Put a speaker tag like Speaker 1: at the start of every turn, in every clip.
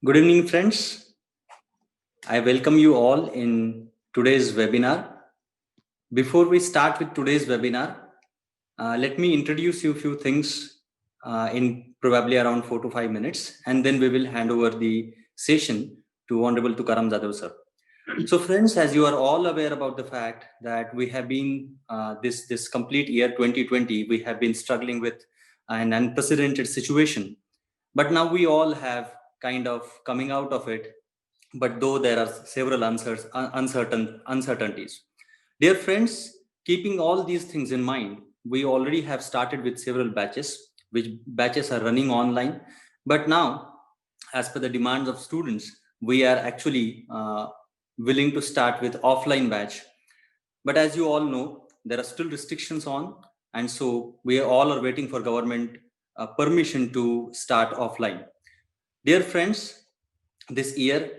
Speaker 1: Good evening, friends. I welcome you all in today's webinar. Before we start with today's webinar, let me introduce you a few things in probably around 4 to 5 minutes, and then we will hand over the session to Honorable Tukaram Jadhav sir. So, friends, as you are all aware about the fact that we have been this complete year 2020, we have been struggling with an unprecedented situation, but now we all have kind of coming out of it, but though there are several uncertainties. Dear friends, keeping all these things in mind, we already have started with several batches, which batches are running online. But now, as per the demands of students, we are actually willing to start with offline batch. But as you all know, there are still restrictions on, and so we all are waiting for government permission to start offline. Dear friends, this year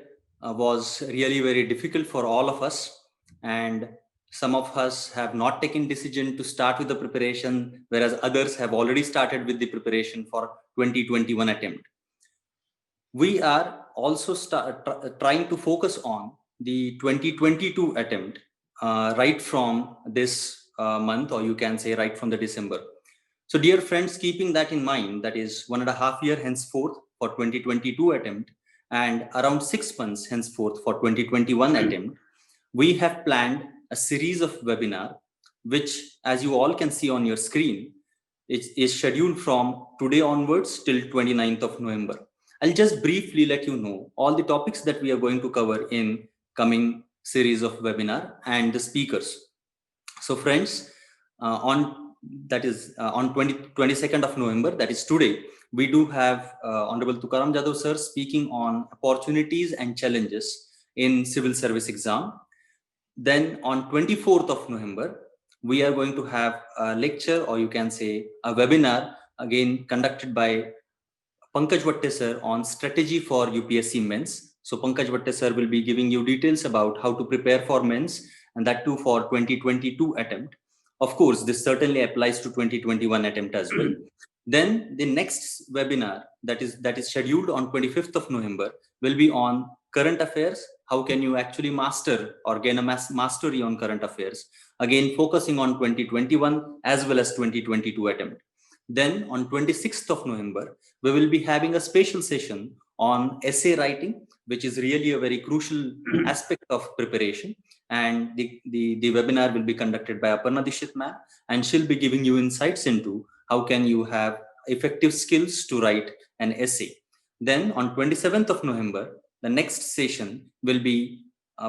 Speaker 1: was really very difficult for all of us, and some of us have not taken decision to start with the preparation, whereas others have already started with the preparation for 2021 attempt. We are also trying to focus on the 2022 attempt right from this month, or you can say right from the December. So dear friends, keeping that in mind, that is 1.5 years henceforth for 2022 attempt and around 6 months henceforth for 2021 attempt, we have planned a series of webinar, which as you all can see on your screen, is scheduled from today onwards till 29th of November. I'll just briefly let you know all the topics that we are going to cover in coming series of webinar and the speakers. So friends, on 22nd of November, that is today, we do have Honorable Tukaram Jadhav sir speaking on opportunities and challenges in civil service exam. Then on 24th of November, we are going to have a lecture, or you can say a webinar, again conducted by Pankaj Vatte sir on strategy for UPSC Mains. So Pankaj Vatte sir will be giving you details about how to prepare for Mains, and that too for 2022 attempt. Of course, this certainly applies to 2021 attempt as well. Then the next webinar that is scheduled on 25th of November will be on current affairs. How can you actually master or gain a mastery on current affairs? Again, focusing on 2021 as well as 2022 attempt. Then on 26th of November, we will be having a special session on essay writing, which is really a very crucial aspect of preparation. And the webinar will be conducted by Aparna Dishit ma'am, and she'll be giving you insights into how can you have effective skills to write an essay. Then on 27th of November, the next session will be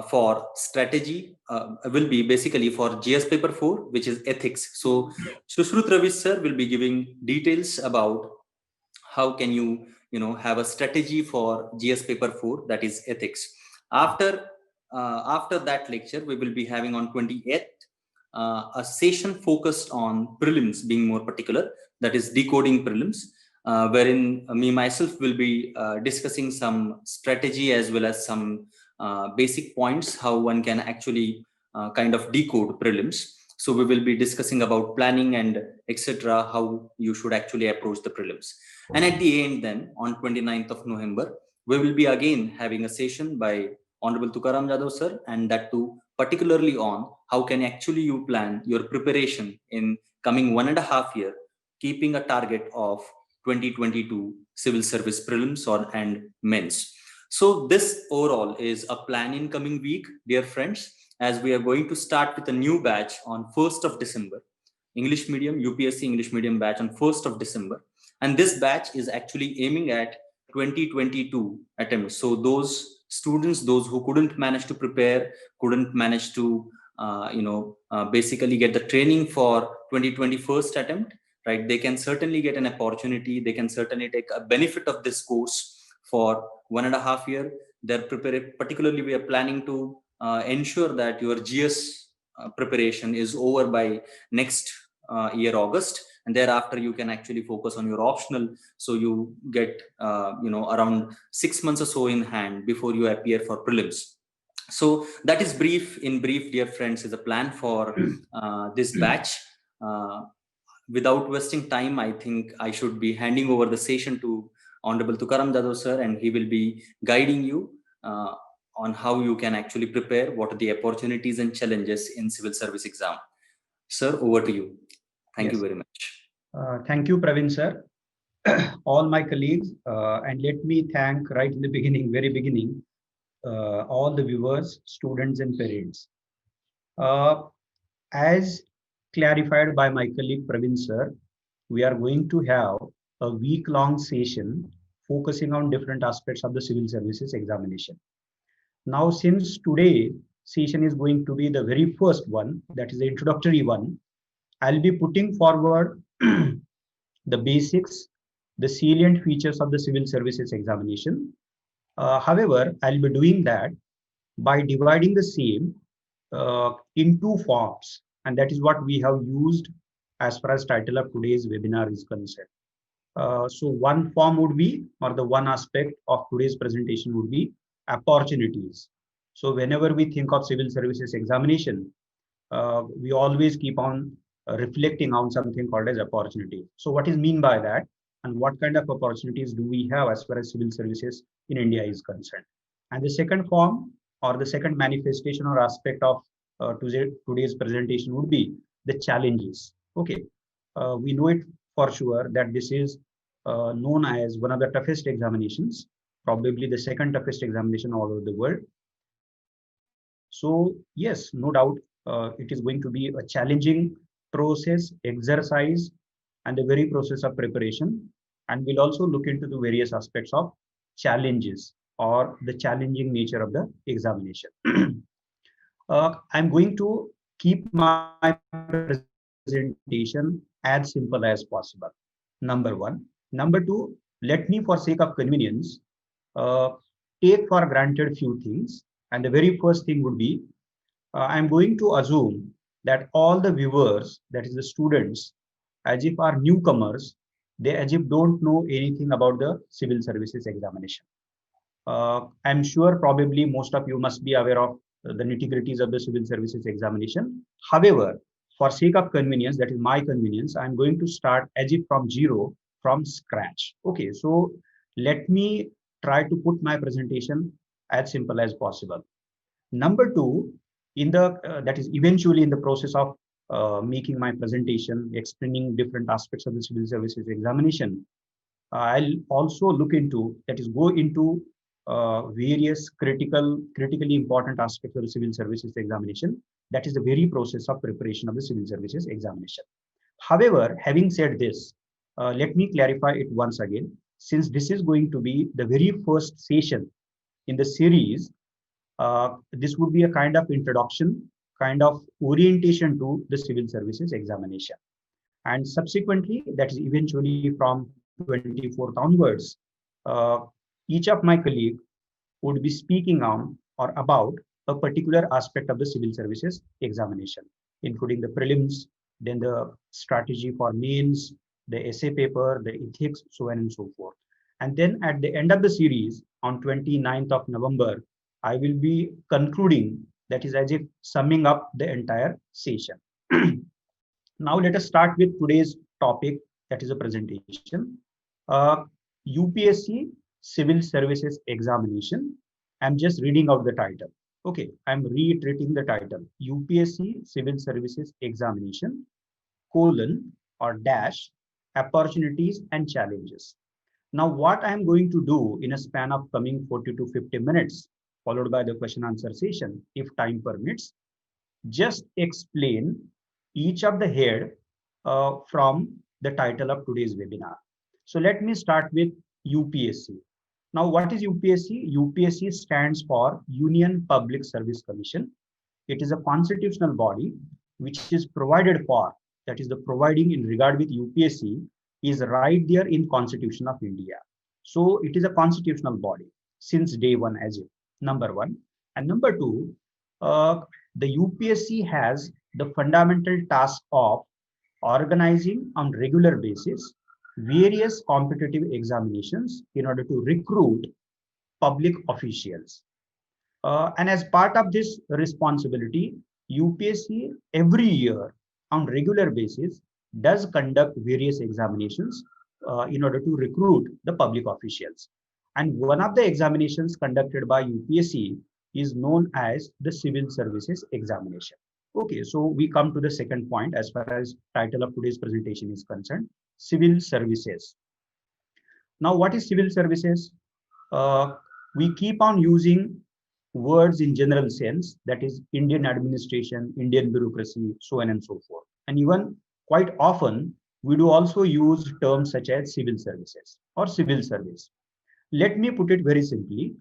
Speaker 1: for strategy, will be basically for GS paper 4, which is ethics. So Sushrut Ravi sir will be giving details about how can you have a strategy for GS paper 4, that is ethics. After that lecture, we will be having on 28th a session focused on prelims, being more particular, that is decoding prelims, wherein me myself will be discussing some strategy as well as some basic points how one can actually kind of decode prelims. So we will be discussing about planning and etc., how you should actually approach the prelims. And at the end then, on 29th of November, we will be again having a session by Honorable Tukaram Jadhav sir, and that too particularly on how can actually you plan your preparation in coming 1.5 year, keeping a target of 2022 civil service prelims or and mains. So this overall is a plan in coming week, dear friends, as we are going to start with a new batch on 1st of December, English medium, UPSC English medium batch on 1st of December. And this batch is actually aiming at 2022 attempts. So those students, those who couldn't manage to prepare, couldn't manage to, basically get the training for 2021 attempt, right? They can certainly get an opportunity. They can certainly take a benefit of this course for 1.5 year. They're prepared, particularly we are planning to ensure that your GS preparation is over by next year August, and thereafter you can actually focus on your optional, so you get around 6 months or so in hand before you appear for prelims. So that is brief, dear friends, is a plan for this batch. Without wasting time, I think I should be handing over the session to Honorable Tukaram Jadhav sir, and he will be guiding you on how you can actually prepare, what are the opportunities and challenges in civil service exam. Sir, over to you. Thank you very much.
Speaker 2: Thank you, Praveen sir. All my colleagues, and let me thank right in the beginning, very beginning, all the viewers, students and parents. As clarified by my colleague Praveen sir, we are going to have a week-long session focusing on different aspects of the civil services examination. Now, since today session is going to be the very first one, that is the introductory one, I'll be putting forward the basics, the salient features of the civil services examination. However, I'll be doing that by dividing the same in two forms, and that is what we have used as far as title of today's webinar is concerned. So one form would be, or the one aspect of today's presentation would be opportunities. So whenever we think of civil services examination, we always keep on reflecting on something called as opportunity. So what is mean by that, and what kind of opportunities do we have as far as civil services in India is concerned? And the second form, or the second manifestation or aspect of today's presentation would be the challenges. Okay, we know it for sure that this is known as one of the toughest examinations, probably the second toughest examination all over the world. So yes, no doubt, it is going to be a challenging process, exercise, and the very process of preparation. And we'll also look into the various aspects of challenges or the challenging nature of the examination. I'm going to keep my presentation as simple as possible. Number one. Number two, let me, for sake of convenience, take for granted few things. And the very first thing would be, I'm going to assume that all the viewers, that is the students, as if are newcomers, they as if don't know anything about the civil services examination. I'm sure probably most of you must be aware of the nitty-gritties of the civil services examination. However, for sake of convenience, that is my convenience, I'm going to start as if from zero, from scratch. Okay, so let me try to put my presentation as simple as possible. Number two, in the that is eventually in the process of making my presentation, explaining different aspects of the civil services examination, I'll also look into, that is go into various critically important aspects of the civil services examination. That is the very process of preparation of the civil services examination. However, having said this, let me clarify it once again. Since this is going to be the very first session in the series, this would be a kind of introduction, kind of orientation to the civil services examination. And subsequently, that is eventually from 24th onwards, each of my colleagues would be speaking on or about a particular aspect of the civil services examination, including the prelims, then the strategy for mains, the essay paper, the ethics, so on and so forth. And then at the end of the series, on 29th of November, I will be concluding, that is as if summing up the entire session. Now let us start with today's topic, that is a presentation. UPSC Civil Services Examination. I'm just reading out the title. Okay, I'm reiterating the title. UPSC Civil Services Examination, colon or dash, opportunities and challenges. Now what I'm going to do in a span of coming 40 to 50 minutes, followed by the question answer session, if time permits, just explain each of the head from the title of today's webinar. So let me start with UPSC. Now, what is UPSC? UPSC stands for Union Public Service Commission. It is a constitutional body which is provided for, that is the providing in regard with UPSC is right there in Constitution of India. So it is a constitutional body since day one, as if number one. And number two, the UPSC has the fundamental task of organizing on regular basis various competitive examinations in order to recruit public officials. And as part of this responsibility, UPSC every year on regular basis does conduct various examinations in order to recruit the public officials. And one of the examinations conducted by UPSC is known as the Civil Services Examination. Okay, so we come to the second point as far as title of today's presentation is concerned, Civil Services. Now, what is civil services? We keep on using words in general sense, that is Indian administration, Indian bureaucracy, so on and so forth. And even quite often, we do also use terms such as civil services or civil service. Let me put it very simply.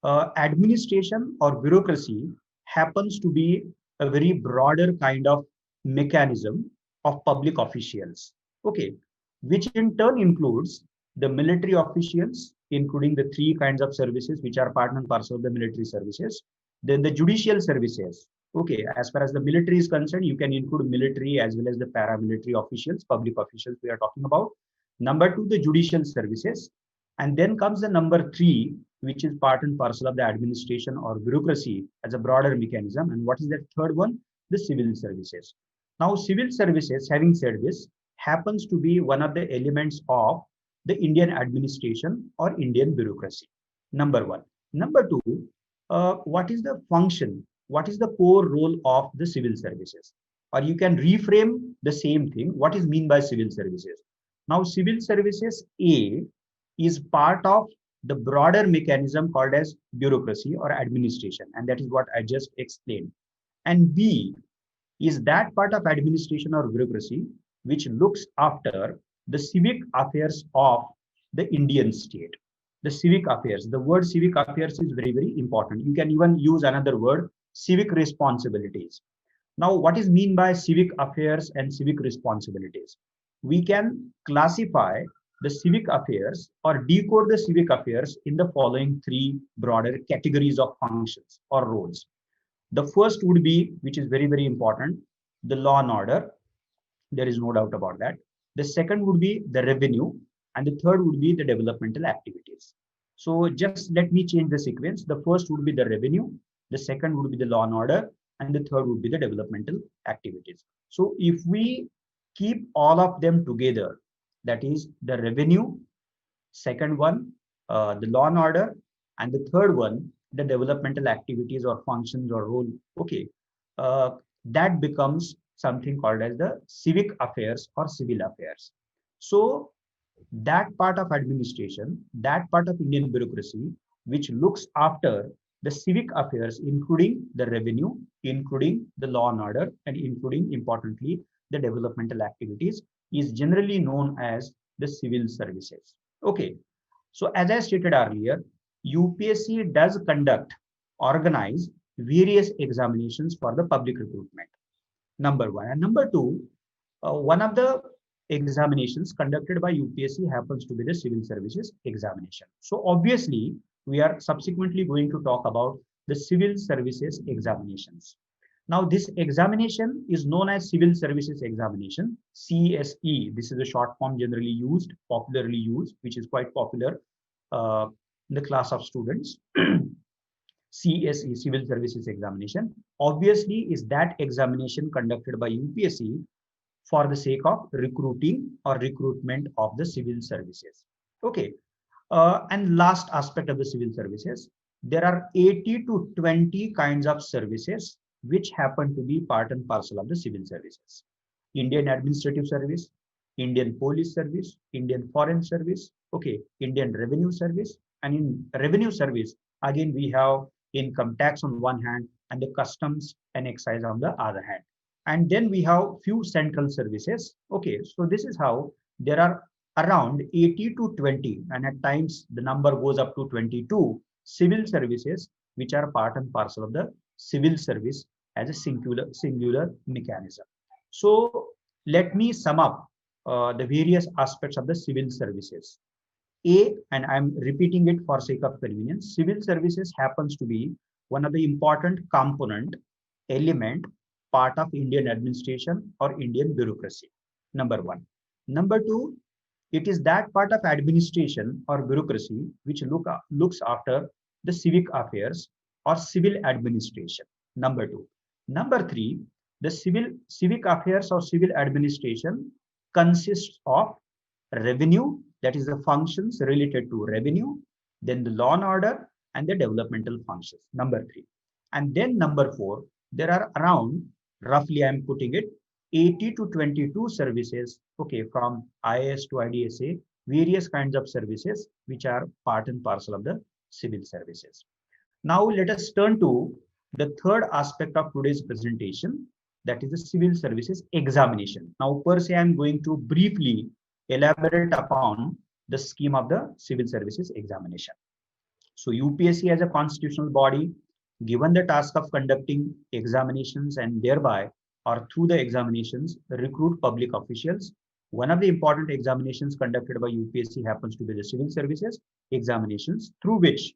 Speaker 2: Administration or bureaucracy happens to be a very broader kind of mechanism of public officials, okay, which in turn includes the military officials, including the three kinds of services which are part and parcel of the military services, then the judicial services. Okay, as far as the military is concerned, you can include military as well as the paramilitary officials, public officials we are talking about. Number two, the judicial services. And then comes the number three, which is part and parcel of the administration or bureaucracy as a broader mechanism. And what is that third one? The civil services. Now, civil services, having said this, happens to be one of the elements of the Indian administration or Indian bureaucracy. Number one. Number two, what is the function? What is the core role of the civil services? Or you can reframe the same thing. What is meant by civil services? Now, civil services A is part of the broader mechanism called as bureaucracy or administration, and that is what I just explained. And B is that part of administration or bureaucracy which looks after the civic affairs of the Indian state. The civic affairs, the word civic affairs is very, very important. You can even use another word, civic responsibilities. Now, what is mean by civic affairs and civic responsibilities? We can classify the civic affairs or decode the civic affairs in the following three broader categories of functions or roles. The first would be, which is very, very important, the law and order. There is no doubt about that. The second would be the revenue, and the third would be the developmental activities. So just let me change the sequence. The first would be the revenue, the second would be the law and order, and the third would be the developmental activities. So if we keep all of them together, that is the revenue, second one, the law and order, and the third one, the developmental activities or functions or role, okay, that becomes something called as the civic affairs or civil affairs. So that part of administration, that part of Indian bureaucracy, which looks after the civic affairs, including the revenue, including the law and order, and including, importantly, the developmental activities, is generally known as the civil services. Okay, so as I stated earlier, UPSC does organize various examinations for the public recruitment. Number one. And number two, one of the examinations conducted by UPSC happens to be the civil services examination. So obviously, we are subsequently going to talk about the civil services examinations. Now, this examination is known as Civil Services Examination, CSE. This is a short form generally used, popularly used, which is quite popular in the class of students. CSE, Civil Services Examination, obviously is that examination conducted by UPSC for the sake of recruiting or recruitment of the civil services. Okay. And last aspect of the civil services, there are 80 to 20 kinds of services which happen to be part and parcel of the civil services. Indian Administrative Service, Indian Police Service, Indian Foreign Service, okay, Indian Revenue Service, and in Revenue Service, again, we have income tax on one hand and the customs and excise on the other hand. And then we have few central services. Okay, so this is how there are around 80 to 20, and at times the number goes up to 22 civil services, which are part and parcel of the civil service as a singular mechanism. So let me sum up the various aspects of the civil services. A, and I'm repeating it for sake of convenience, civil services happens to be one of the important component, element, part of Indian administration or Indian bureaucracy. Number one. Number two, it is that part of administration or bureaucracy which looks after the civic affairs or civil administration. Number two. Number three, the civic affairs or civil administration consists of revenue, that is the functions related to revenue, then the law and order, and the developmental functions, number 3. And then number 4, there are around, roughly I'm putting it, 80 to 22 services, okay, from IAS to IDSA, various kinds of services which are part and parcel of the civil services. Now let us turn to the third aspect of today's presentation, that is the civil services examination. Now per se, I'm going to briefly elaborate upon the scheme of the civil services examination. So UPSC as a constitutional body, given the task of conducting examinations and thereby or through the examinations recruit public officials. One of the important examinations conducted by UPSC happens to be the civil services examinations, through which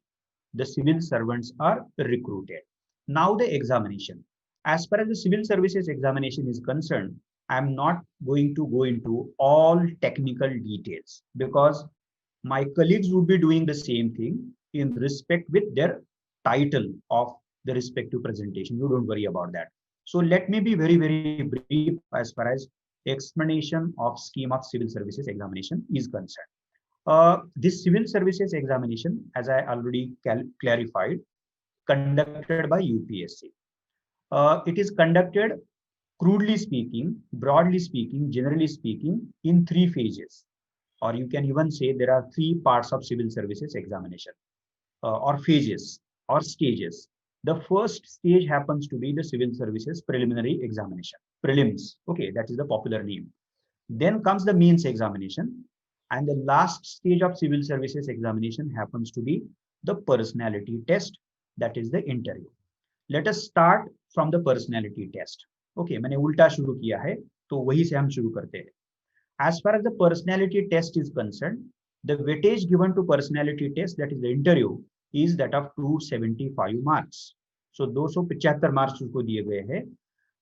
Speaker 2: the civil servants are recruited. Now the examination. As far as the civil services examination is concerned, I'm not going to go into all technical details because my colleagues would be doing the same thing in respect with their title of the respective presentation. You don't worry about that. So let me be very, very brief as far as explanation of scheme of civil services examination is concerned. This civil services examination, as I already clarified, conducted by UPSC. It is conducted, crudely speaking, broadly speaking, generally speaking, in 3 phases. Or you can even say there are 3 parts of civil services examination, or phases or stages. The first stage happens to be the civil services preliminary examination, prelims. Okay, that is the popular name. Then comes the means examination. And the last stage of civil services examination happens to be the personality test, that is the interview. Let us start from the personality test. Okay, मैंने उल्टा शुरू किया है, तो वही से हम शुरू करते हैं. As far as the personality test is concerned, the weightage given to personality test, that is the interview, is that of 275 marks. So 275 marks उसको दिए गए हैं.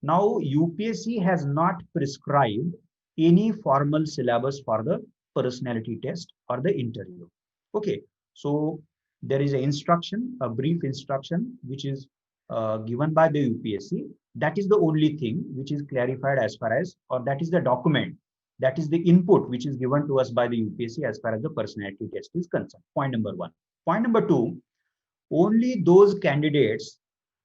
Speaker 2: Now UPSC has not prescribed any formal syllabus for the personality test or the interview. Okay, so there is an instruction, a brief instruction, which is given by the UPSC. That is the only thing which is clarified as far as, or that is the document, that is the input which is given to us by the UPSC as far as the personality test is concerned. Point number 1. Point number 2, only those candidates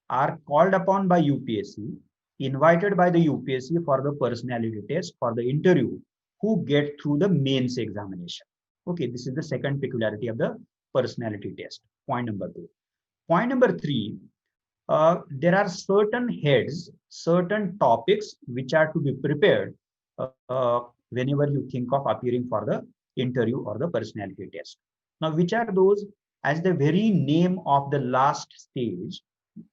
Speaker 2: are called upon by UPSC, invited by the UPSC for the personality test, for the interview, who get through the mains examination. Okay, this is the second peculiarity of the personality test. Point number 2. Point number 3, there are certain heads, certain topics which are to be prepared whenever you think of appearing for the interview or the personality test. Now, which are those? As the very name of the last stage,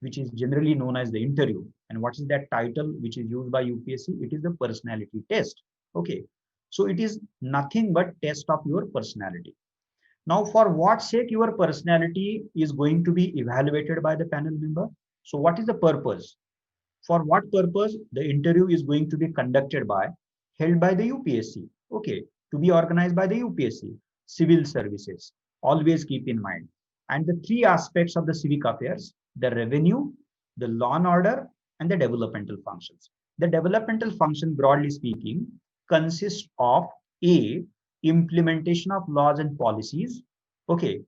Speaker 2: which is generally known as the interview, and what is that title which is used by UPSC? It is the personality test. Okay, so it is nothing but test of your personality. Now, for what sake your personality is going to be evaluated by the panel member? So what is the purpose? For what purpose the interview is going to be conducted by, held by the UPSC? Okay, to be organized by the UPSC. Civil services, always keep in mind. And the 3 aspects of the civic affairs, the revenue, the law and order, and the developmental functions. The developmental function, broadly speaking, consists of A, implementation of laws and policies, okay,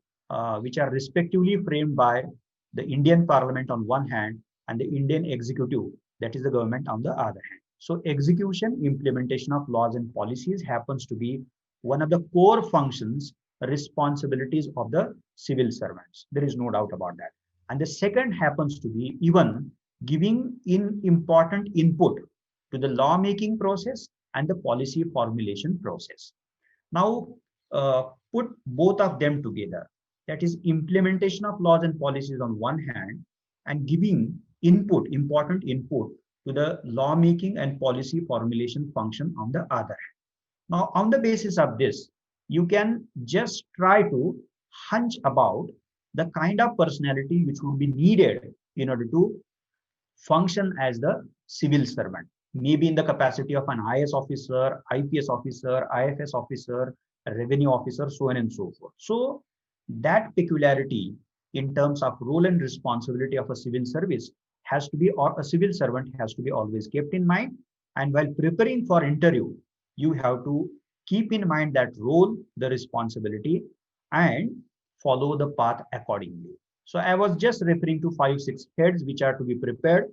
Speaker 2: which are respectively framed by the Indian Parliament on one hand and the Indian executive, that is the government, on the other hand. So execution, implementation of laws and policies happens to be one of the core functions, responsibilities of the civil servants. There is no doubt about that. And the second happens to be even giving important input to the lawmaking process and the policy formulation process. Now, put both of them together. That is implementation of laws and policies on one hand and giving input, important input to the lawmaking and policy formulation function on the other hand. Now, on the basis of this, you can just try to hunch about the kind of personality which would be needed in order to function as the civil servant, maybe in the capacity of an IS officer, IPS officer, IFS officer, a revenue officer, so on and so forth. So that peculiarity in terms of role and responsibility of a civil service has to be, or a civil servant has to be always kept in mind. And while preparing for interview, you have to Keep in mind that role, the responsibility, and follow the path accordingly. So I was just referring to 5-6 heads which are to be prepared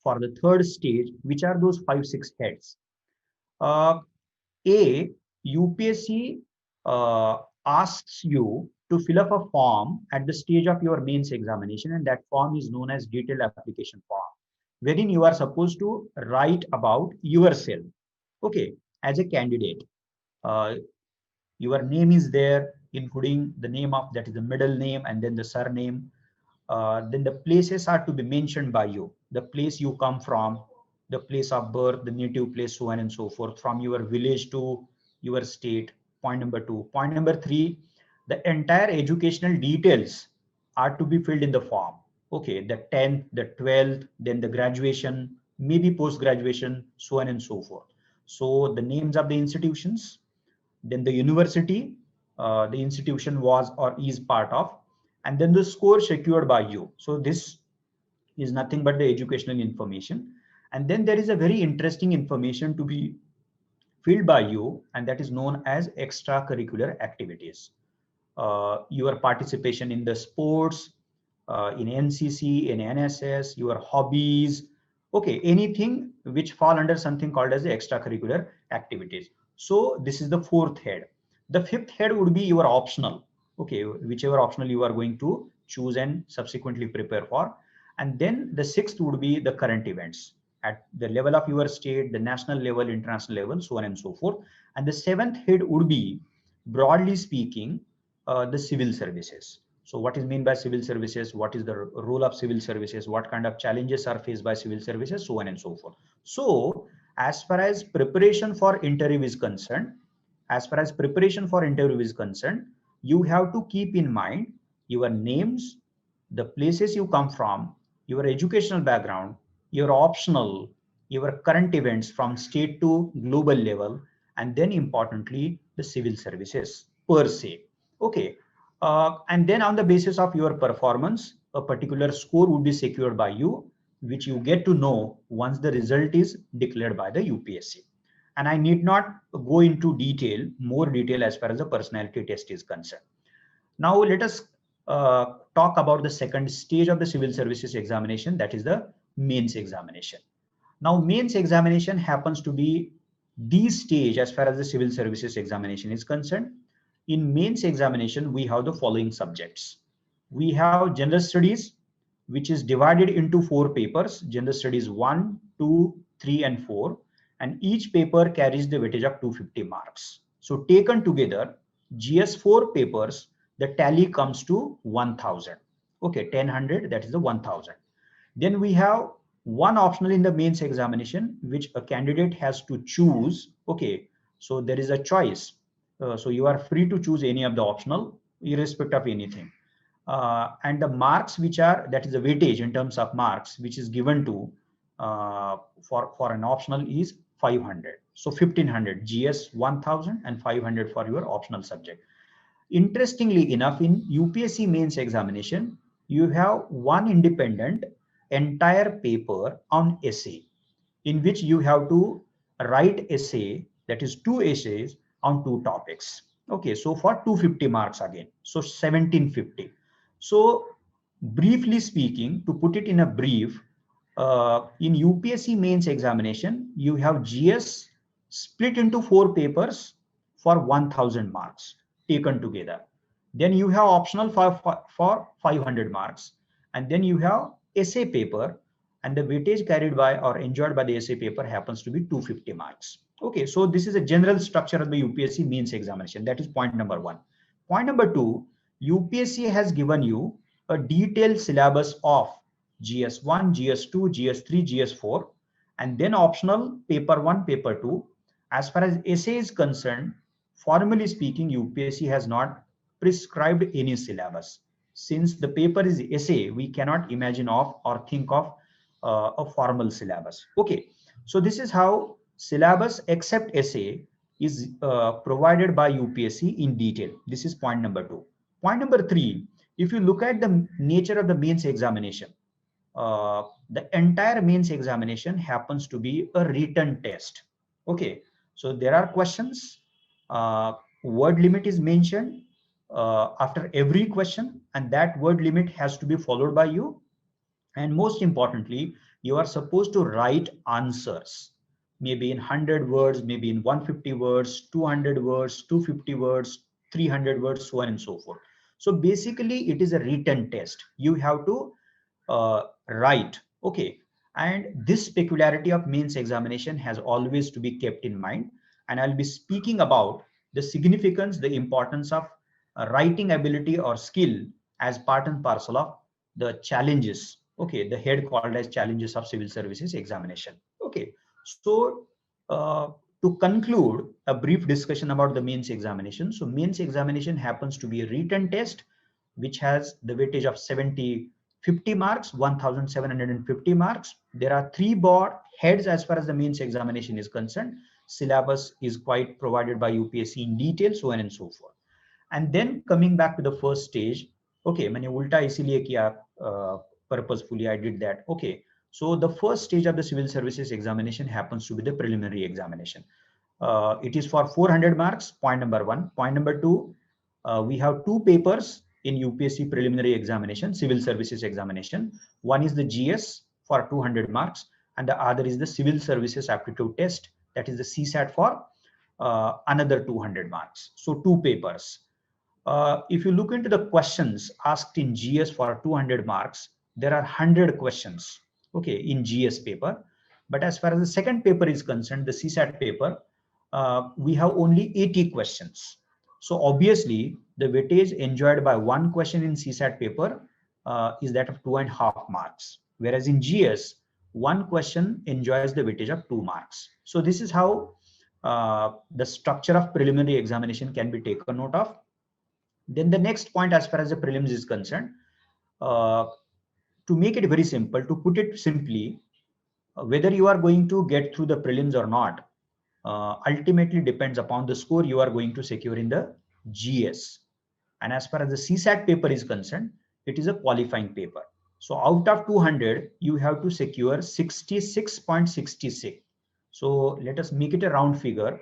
Speaker 2: for the third stage. Which are those 5-6 heads? A, UPSC asks you to fill up a form at the stage of your mains examination, and that form is known as detailed application form, wherein you are supposed to write about yourself, okay, as a candidate. Your name is there, including the name of, that is the middle name, and then the surname. Then the places are to be mentioned by you, the place you come from, the place of birth, the native place, so on and so forth, from your village to your state. Point number 2. Point number 3, the entire educational details are to be filled in the form. Okay, the 10th, the 12th, then the graduation, maybe post graduation, so on and so forth. So the names of the institutions, then the university the institution was or is part of, and then the score secured by you. So this is nothing but the educational information. And then there is a very interesting information to be filled by you, and that is known as extracurricular activities. Your participation in the sports, in NCC, in NSS, your hobbies, okay, anything which fall under something called as the extracurricular activities. So this is the fourth head. The fifth head would be your optional, okay, whichever optional you are going to choose and subsequently prepare for. And then the sixth would be the current events at the level of your state, the national level, international level, so on and so forth. And the seventh head would be, broadly speaking, the civil services. So what is meant by civil services? What is the role of civil services? What kind of challenges are faced by civil services? So on and so forth. So as far as preparation for interview is concerned, you have to keep in mind your names, the places you come from, your educational background, your optional, your current events from state to global level, and then importantly, the civil services per se. Okay. And then on the basis of your performance, a particular score would be secured by you, which you get to know once the result is declared by the UPSC. And I need not go into more detail as far as the personality test is concerned. Now let us talk about the second stage of the civil services examination, that is the mains examination. Now mains examination happens to be the stage as far as the civil services examination is concerned. In mains examination, we have the following subjects. We have general studies, which is divided into 4 papers, general studies 1, 2, 3, and 4. And each paper carries the weightage of 250 marks. So taken together, GS4 papers, the tally comes to 1000. Okay, 1000, that is the 1000. Then we have one optional in the mains examination, which a candidate has to choose. Okay, so there is a choice. So you are free to choose any of the optional, irrespective of anything. And the marks which are, that is the weightage in terms of marks, which is given to for an optional is 500. So 1500 GS 1000 and 500 for your optional subject. Interestingly enough, in UPSC mains examination, you have one independent entire paper on essay, in which you have to write essay, that is 2 essays on 2 topics. Okay, so for 250 marks again, so 1750. So briefly speaking, to put it in a brief, in UPSC mains examination, you have GS split into 4 papers for 1000 marks taken together. Then you have optional for 500 marks. And then you have essay paper, and the weightage carried by or enjoyed by the essay paper happens to be 250 marks. Okay, so this is a general structure of the UPSC mains examination. That is point number 1. Point number 2, UPSC has given you a detailed syllabus of GS1, GS2, GS3, GS4, and then optional paper 1, paper 2. As far as essay is concerned, formally speaking, UPSC has not prescribed any syllabus. Since the paper is essay, we cannot imagine of or think of a formal syllabus. Okay, so this is how syllabus except essay is provided by UPSC in detail. This is point number 2. Point number 3, if you look at the nature of the mains examination, the entire mains examination happens to be a written test. Okay, so there are questions Word limit is mentioned after every question, and that word limit has to be followed by you. And most importantly, you are supposed to write answers, maybe in 100 words, maybe in 150 words, 200 words, 250 words, 300 words, so on and so forth. So basically, it is a written test. You have to write. Okay. And this peculiarity of mains examination has always to be kept in mind. And I'll be speaking about the significance, the importance of writing ability or skill as part and parcel of the challenges. Okay, the head called as challenges of civil services examination. Okay, so to conclude a brief discussion about the mains examination. So mains examination happens to be a written test which has the weightage of 50 marks, 1750 marks. There are 3 board heads as far as the mains examination is concerned. Syllabus is quite provided by UPSC in detail, so on and so forth. And then coming back to the first stage, okay, मैंने उल्टा इसीलिए किया purposefully I did that. Okay, so the first stage of the civil services examination happens to be the preliminary examination. It is for 400 marks, point number 1. Point number 2, we have 2 papers in UPSC preliminary examination, civil services examination. One is the GS for 200 marks, and the other is the civil services aptitude test, that is the CSAT for another 200 marks. So 2 papers. If you look into the questions asked in GS for 200 marks, there are 100 questions, okay, in GS paper. But as far as the second paper is concerned, the CSAT paper, we have only 80 questions. So obviously, the weightage enjoyed by 1 question in CSAT paper is that of 2.5 marks. Whereas in GS, 1 question enjoys the weightage of 2 marks. So this is how the structure of preliminary examination can be taken note of. Then the next point as far as the prelims is concerned, to make it very simple, to put it simply, whether you are going to get through the prelims or not, ultimately depends upon the score you are going to secure in the GS. And as far as the CSAT paper is concerned, it is a qualifying paper. So out of 200, you have to secure 66.66. So let us make it a round figure.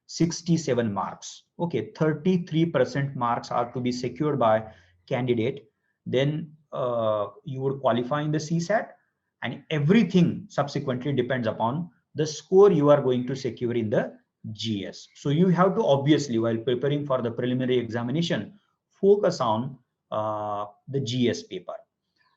Speaker 2: 67 marks. Okay, 33% marks are to be secured by candidate. Then you would qualify in the CSAT, and everything subsequently depends upon the score you are going to secure in the GS. So you have to obviously, while preparing for the preliminary examination, focus on the GS paper.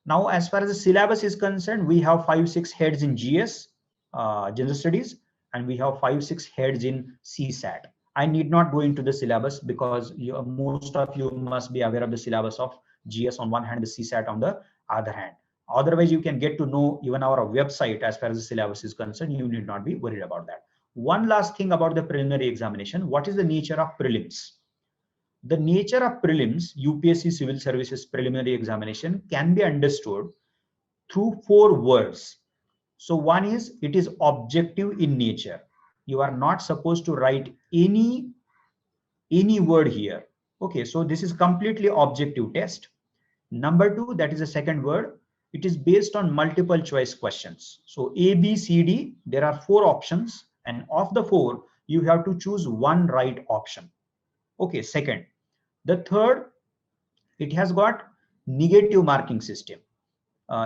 Speaker 2: Now, as far as the syllabus is concerned, we have 5-6 heads in GS, general studies, and we have 5-6 heads in CSAT. I need not go into the syllabus because most of you must be aware of the syllabus of GS on one hand, the CSAT on the other hand. Otherwise, you can get to know even our website as far as the syllabus is concerned. You need not be worried about that. One last thing about the preliminary examination. What is the nature of prelims? The nature of prelims, UPSC Civil Services preliminary examination, can be understood through 4 words. So one is, it is objective in nature. You are not supposed to write any word here. Okay, so this is completely objective test. Number 2, that is the second word. It is based on multiple choice questions. So A, B, C, D, there are 4 options, and of the 4, you have to choose one right option. Okay, second. The third, it has got negative marking system.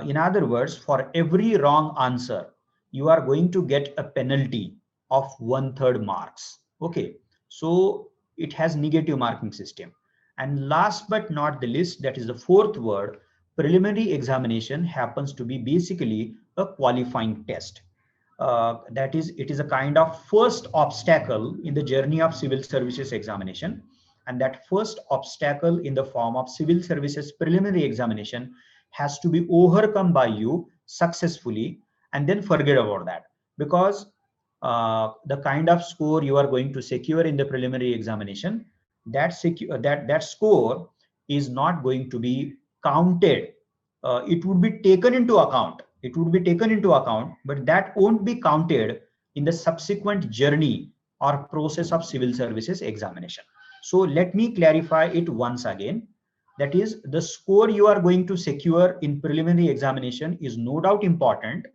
Speaker 2: In other words, for every wrong answer, you are going to get a penalty of 1/3 marks. Okay, so it has negative marking system. And last but not the least, that is the 4th word, preliminary examination happens to be basically a qualifying test. That is, it is a kind of first obstacle in the journey of civil services examination. And that first obstacle in the form of civil services preliminary examination has to be overcome by you successfully, and then forget about that, because the kind of score you are going to secure in the preliminary examination, that score is not going to be counted. It would be taken into account. It would be taken into account, but that won't be counted in the subsequent journey or process of civil services examination. So let me clarify it once again. That is, the score you are going to secure in preliminary examination is no doubt important,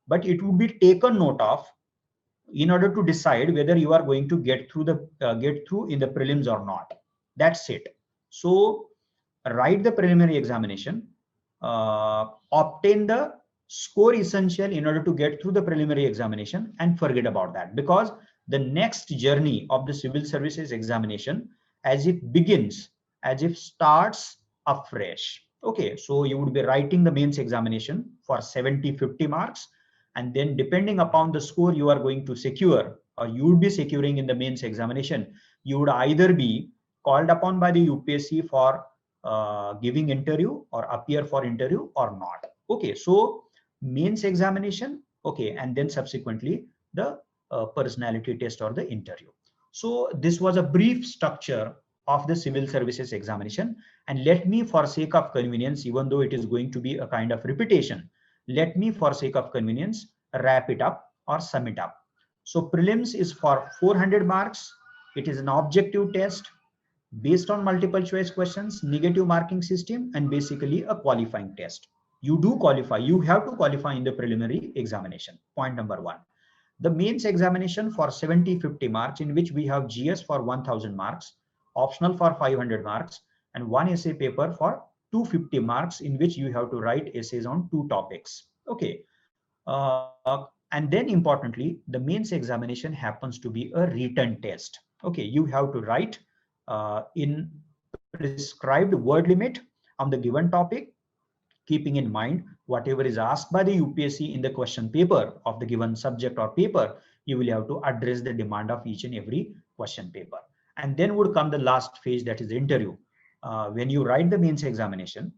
Speaker 2: but it would be taken note of in order to decide whether you are going to get through in the prelims or not. That's it. So write the preliminary examination, obtain the score essential in order to get through the preliminary examination, and forget about that, because the next journey of the civil services examination, as it begins, as if starts afresh. Okay, so you would be writing the mains examination for 70-50 marks, and then depending upon the score you are going to secure, or you would be securing in the mains examination, you would either be called upon by the UPSC for giving interview or appear for interview or not. Okay, so mains examination, okay, and then subsequently the personality test or the interview. So this was a brief structure of the civil services examination, and let me, for sake of convenience, even though it is going to be a kind of repetition, let me, for sake of convenience, wrap it up or sum it up. So prelims is for 400 marks. It is an objective test based on multiple choice questions, negative marking system, and basically a qualifying test. You do qualify, you have to qualify in the preliminary examination. Point number one. The mains examination for 70-50 marks, in which we have GS for 1000 marks, optional for 500 marks, and one essay paper for 250 marks, in which you have to write essays on 2 topics. Okay. And then importantly, the mains examination happens to be a written test. Okay, you have to write in prescribed word limit on the given topic, keeping in mind whatever is asked by the UPSC in the question paper of the given subject or paper, you will have to address the demand of each and every question paper. And then would come the last phase, that is the interview. When you write the mains examination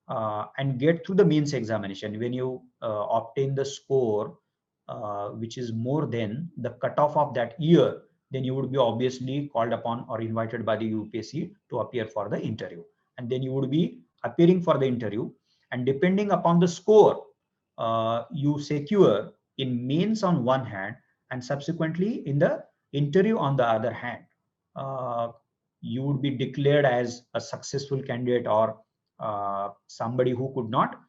Speaker 2: and get through the mains examination, when you obtain the score which is more than the cutoff of that year, then you would be obviously called upon or invited by the UPSC to appear for the interview. And then you would be appearing for the interview, and depending upon the score you secure in mains on one hand, and subsequently in the interview on the other hand, you would be declared as a successful candidate, or somebody who could not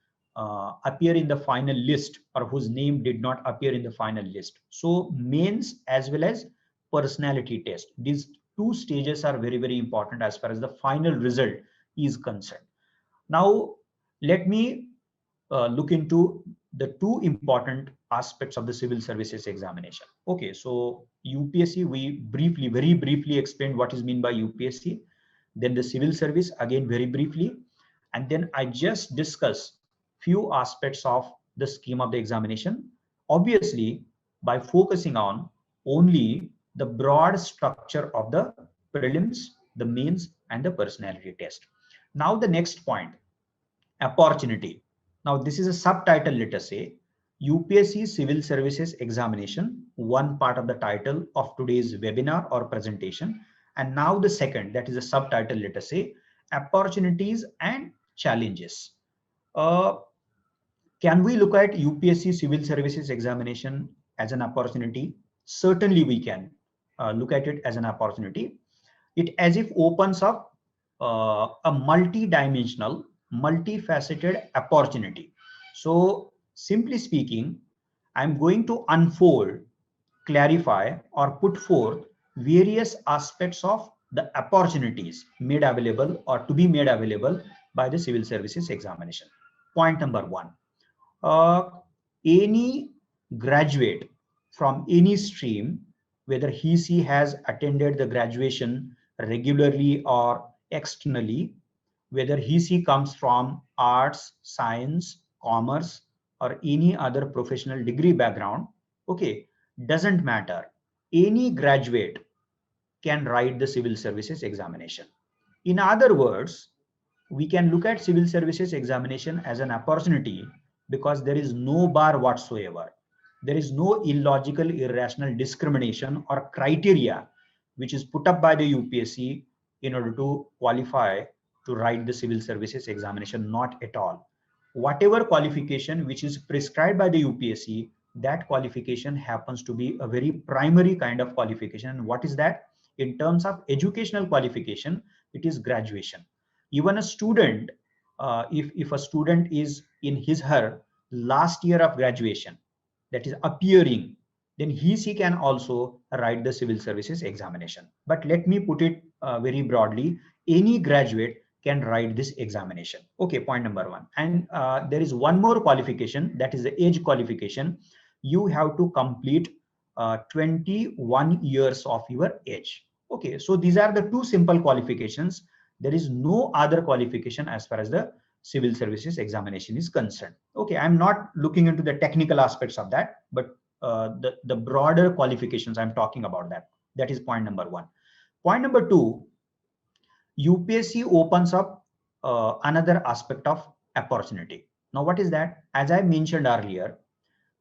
Speaker 2: appear in the final list, or whose name did not appear in the final list. So mains as well as personality test, these 2 stages are very, very important as far as the final result is concerned. Now let me look into the 2 important aspects of the civil services examination. Okay, so UPSC, we very briefly explained what is meant by UPSC, then the civil service again very briefly, and then I just discuss few aspects of the scheme of the examination, obviously by focusing on only the broad structure of the prelims, the mains, and the personality test. Now the next point, opportunity. Now this is a subtitle, let us say, UPSC Civil Services Examination, one part of the title of today's webinar or presentation. And now the second, that is a subtitle, let us say, opportunities and challenges. Can we look at UPSC Civil Services Examination as an opportunity? Certainly we can look at it as an opportunity. It as if opens up a multi-dimensional, multifaceted opportunity. So simply speaking, I'm going to unfold, clarify, or put forth various aspects of the opportunities made available or to be made available by the civil services examination. Point number one, any graduate from any stream, whether she has attended the graduation regularly or externally, whether she comes from arts, science, commerce, or any other professional degree background, okay, doesn't matter. Any graduate can write the civil services examination. In other words, we can look at civil services examination as an opportunity because there is no bar whatsoever. There is no illogical, irrational discrimination or criteria which is put up by the UPSC in order to qualify to write the civil services examination, not at all. Whatever qualification which is prescribed by the UPSC, that qualification happens to be a very primary kind of qualification. And what is that? In terms of educational qualification, it is graduation. Even a student, if a student is in his her last year of graduation, that is appearing then she can also write the civil services examination. But let me put it very broadly, any graduate can write this examination. Okay, point number one. And there is one more qualification, that is the age qualification. You have to complete 21 years of your age. Okay, so these are the two simple qualifications. There is no other qualification as far as the civil services examination is concerned. Okay, I'm not looking into the technical aspects of that, but the broader qualifications I'm talking about that. That is point number one. Point number two, UPSC opens up another aspect of opportunity. Now, what is that? As I mentioned earlier,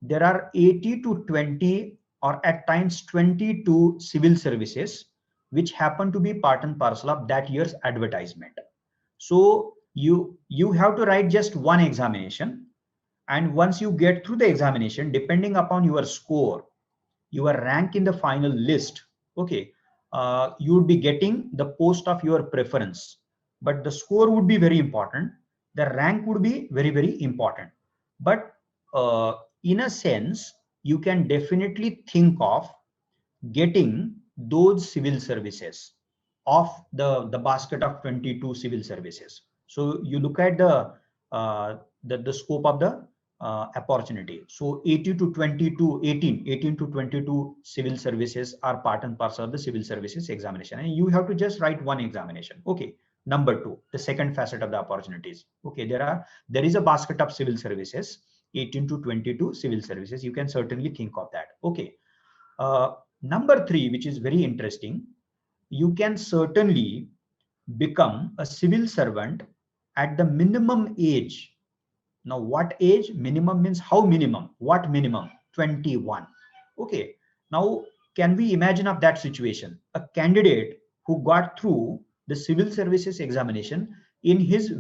Speaker 2: there are 80 to 20 or at times 22 civil services which happen to be part and parcel of that year's advertisement. So you have to write just one examination, and once you get through the examination, depending upon your score, your rank in the final list, okay, you would be getting the post of your preference. But the score would be very important, the rank would be very, very important. But in a sense, you can definitely think of getting those civil services of the basket of 22 civil services. So you look at the scope of the opportunity. So 80 to 22, 18 to 22 civil services are part and parcel of the civil services examination, and you have to just write one examination. Okay. Number two, the second facet of the opportunities. Okay, there is a basket of civil services, 18 to 22 civil services. You can certainly think of that. Okay. Number three, which is very interesting, you can certainly become a civil servant at the minimum age. Now, what age? Minimum means how minimum? What minimum? 21. Okay. Now, can we imagine of that situation? A candidate who got through the civil services examination in his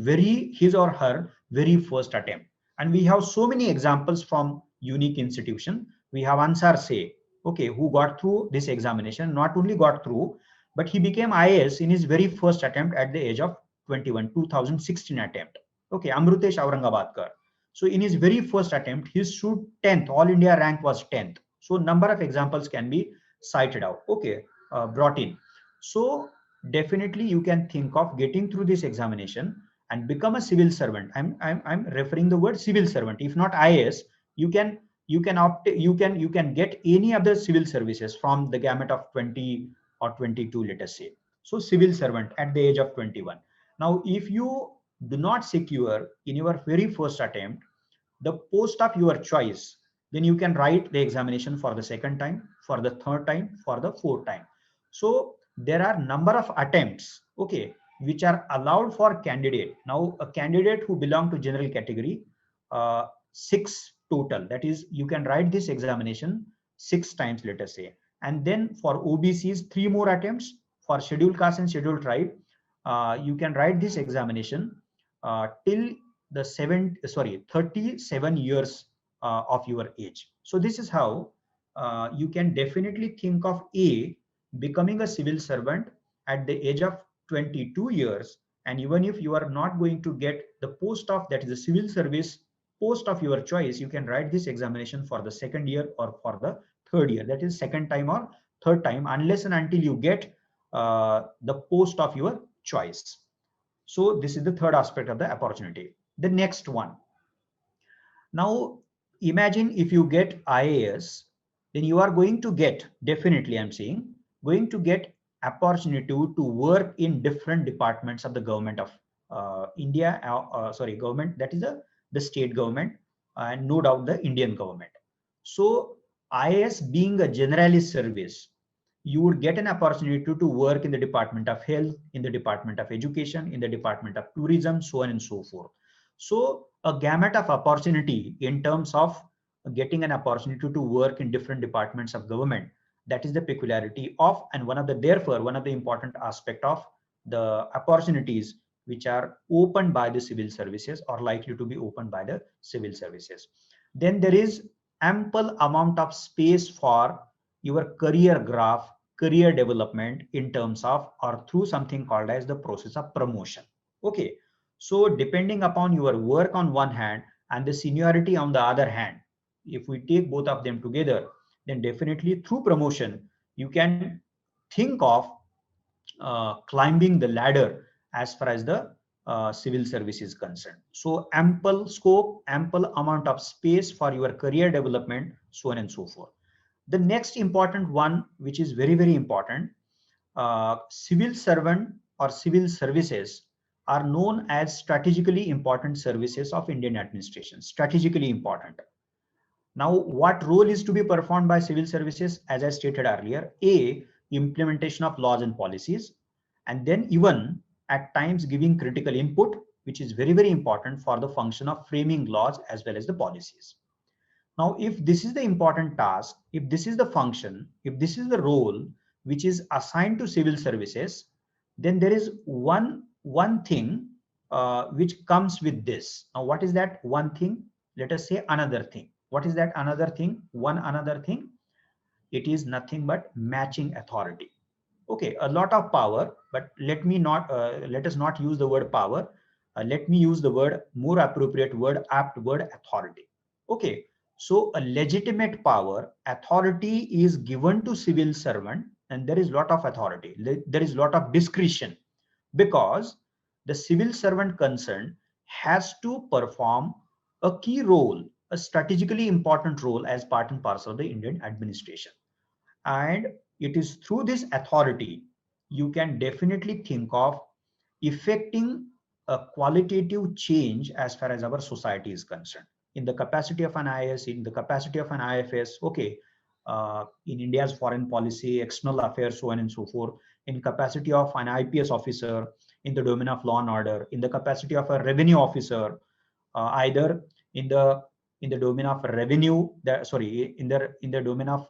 Speaker 2: or her very first attempt. And we have so many examples from unique institution. We have Ansar Say, okay, who got through this examination, not only got through, but he became IAS in his very first attempt at the age of 21, 2016 attempt. Okay, Amrutesh Aurangabadkar. So in his very first attempt, he stood 10th, All India rank was 10th. So number of examples can be cited out, okay, brought in. So definitely you can think of getting through this examination and become a civil servant. I'm referring the word civil servant. If not IAS, you can get any other civil services from the gamut of 20 or 22, let us say. So civil servant at the age of 21. Now, if you do not secure in your very first attempt the post of your choice, then you can write the examination for the second time, for the third time, for the fourth time. So there are number of attempts, okay, which are allowed for candidate. Now, a candidate who belong to general category, 6 total. That is, you can write this examination 6 times, let us say. And then for OBCs, 3 more attempts. For scheduled caste and scheduled tribe, you can write this examination till the 37 years of your age. So this is how you can definitely think of becoming a civil servant at the age of 22 years. And even if you are not going to get the post of, that is the civil service post of your choice, you can write this examination for the second year or for the third year, that is second time or third time, unless and until you get the post of your choice. So this is the third aspect of the opportunity. The next one. Now, imagine if you get IAS, then you are going to get, definitely I'm saying, going to get opportunity to work in different departments of the government of India, government, that is the state government, and no doubt the Indian government. So IAS being a generalist service, you would get an opportunity to work in the Department of Health, in the Department of Education, in the Department of Tourism, so on and so forth. So a gamut of opportunity in terms of getting an opportunity to work in different departments of government. That is the peculiarity of, and one of the important aspect of the opportunities which are opened by the civil services or likely to be opened by the civil services. Then there is ample amount of space for your career graph, career development in terms of or through something called as the process of promotion. Okay. So depending upon your work on one hand and the seniority on the other hand, if we take both of them together, then definitely through promotion, you can think of climbing the ladder as far as the civil service is concerned. So ample scope, ample amount of space for your career development, so on and so forth. The next important one, which is very, very important, civil servant or civil services are known as strategically important services of Indian administration, strategically important. Now, what role is to be performed by civil services? As I stated earlier, A, implementation of laws and policies, and then even at times giving critical input, which is very, very important for the function of framing laws as well as the policies. Now, if this is the important task, if this is the function, if this is the role which is assigned to civil services, then there is one thing which comes with this. Now, what is that one thing? Let us say another thing. What is that another thing? One another thing. It is nothing but matching authority. Okay, a lot of power, but let us not use the word power. Let me use the word more appropriate word, apt word, authority. Okay, so a legitimate power, authority is given to civil servant, and there is lot of authority. There is lot of discretion, because the civil servant concerned has to perform a key role, a strategically important role as part and parcel of the Indian administration. And it is through this authority you can definitely think of effecting a qualitative change as far as our society is concerned. In the capacity of an IAS, in the capacity of an IFS, okay, in India's foreign policy, external affairs, so on and so forth, in capacity of an IPS officer, in the domain of law and order, in the capacity of a revenue officer, either in the domain of revenue, in the domain of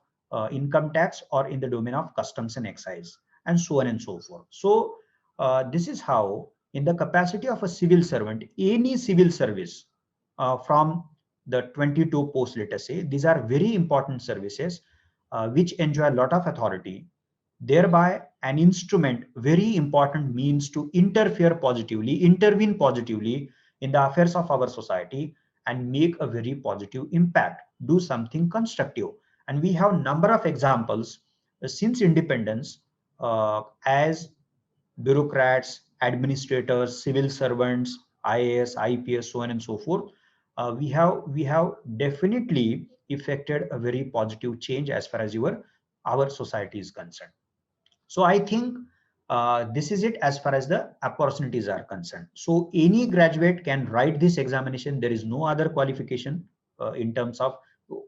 Speaker 2: income tax, or in the domain of customs and excise, and so on and so forth. So this is how, in the capacity of a civil servant, any civil service from the 22 posts, let us say, these are very important services which enjoy a lot of authority, thereby an instrument, very important means to interfere positively, intervene positively in the affairs of our society and make a very positive impact, do something constructive. And we have number of examples since independence, as bureaucrats, administrators, civil servants, IAS, IPS, so on and so forth. We have definitely effected a very positive change as far as our society is concerned. So I think this is it as far as the opportunities are concerned. So any graduate can write this examination. There is no other qualification in terms of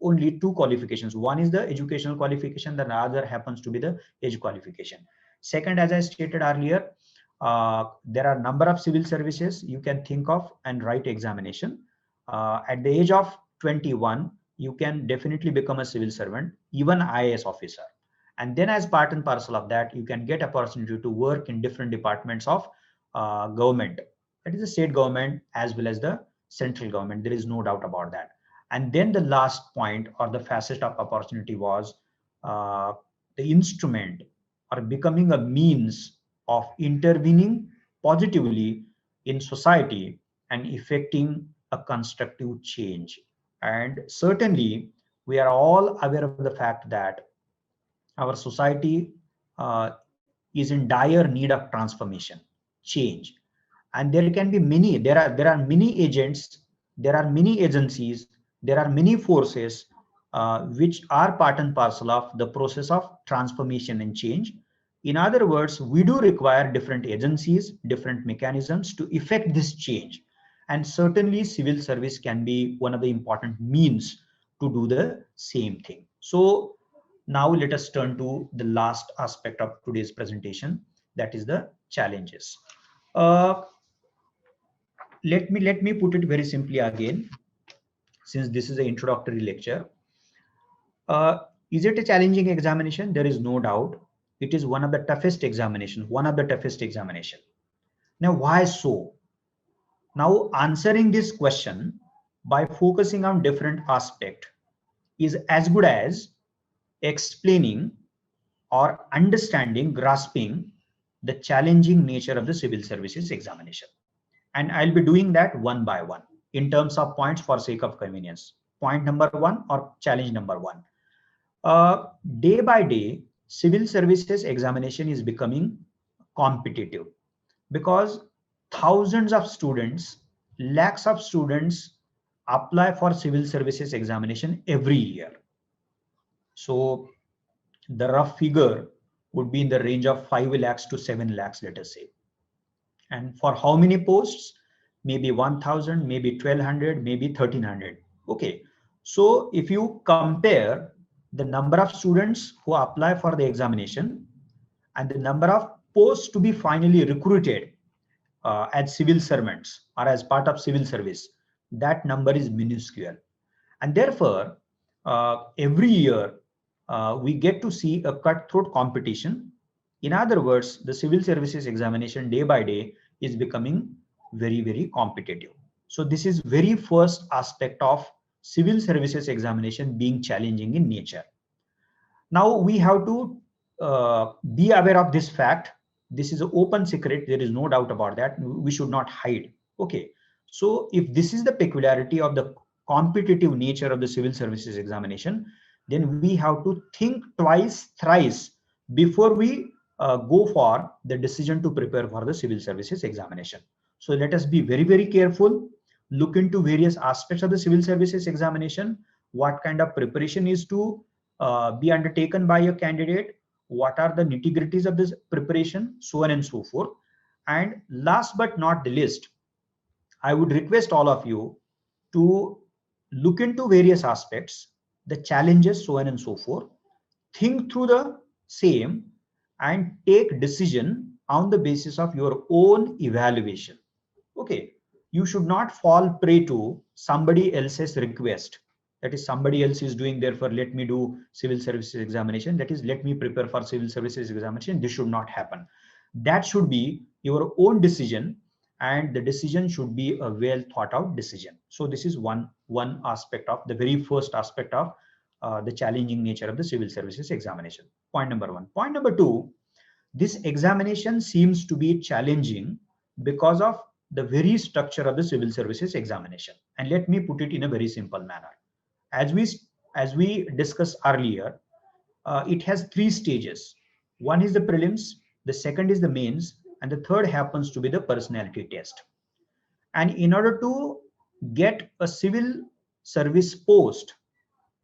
Speaker 2: only two qualifications. One is the educational qualification, the other happens to be the age qualification. Second, as I stated earlier, there are number of civil services you can think of and write examination. At the age of 21, you can definitely become a civil servant, even IAS officer. And then as part and parcel of that, you can get opportunity to work in different departments of government. That is the state government as well as the central government. There is no doubt about that. And then the last point or the facet of opportunity was the instrument or becoming a means of intervening positively in society and effecting a constructive change. And certainly, we are all aware of the fact that our society is in dire need of transformation, change, and there can be many. There are many agents, there are many agencies, there are many forces which are part and parcel of the process of transformation and change. In other words, we do require different agencies, different mechanisms to effect this change, and certainly civil service can be one of the important means to do the same thing. So now let us turn to the last aspect of today's presentation, that is the challenges. Let me put it very simply again, since this is an introductory lecture. Is it a challenging examination? There is no doubt. It is one of the toughest examinations, Now, why so? Now, answering this question by focusing on different aspects is as good as explaining or understanding, grasping the challenging nature of the civil services examination. And I'll be doing that one by one in terms of points for sake of convenience. Point number one or challenge number one. Day by day, civil services examination is becoming competitive because thousands of students, lakhs of students apply for civil services examination every year. So the rough figure would be in the range of 5 lakhs to 7 lakhs, let us say. And for how many posts? Maybe 1000, maybe 1200, maybe 1300. Okay. So if you compare the number of students who apply for the examination and the number of posts to be finally recruited as civil servants or as part of civil service, that number is minuscule. And therefore, every year we get to see a cutthroat competition. In other words, the civil services examination day by day is becoming very, very competitive. So this is very first aspect of civil services examination being challenging in nature. Now we have to be aware of this fact. This is an open secret. There is no doubt about that. We should not hide. Okay. So if this is the peculiarity of the competitive nature of the civil services examination, then we have to think twice, thrice before we go for the decision to prepare for the civil services examination. So let us be very, very careful. Look into various aspects of the civil services examination. What kind of preparation is to be undertaken by a candidate, what are the nitty-gritties of this preparation, so on and so forth. And last but not the least, I would request all of you to look into various aspects, the challenges, so on and so forth, think through the same and take decision on the basis of your own evaluation. Okay, you should not fall prey to somebody else's request. That is, somebody else is doing, therefore let me do civil services examination. That is, let me prepare for civil services examination. This should not happen. That should be your own decision, and the decision should be a well thought out decision. So this is one aspect of the very first aspect of the challenging nature of the civil services examination. Point number one. Point number two, this examination seems to be challenging because of the very structure of the civil services examination. And let me put it in a very simple manner. As we discussed earlier, it has three stages. One is the prelims, the second is the mains, and the third happens to be the personality test. And in order to get a civil service post,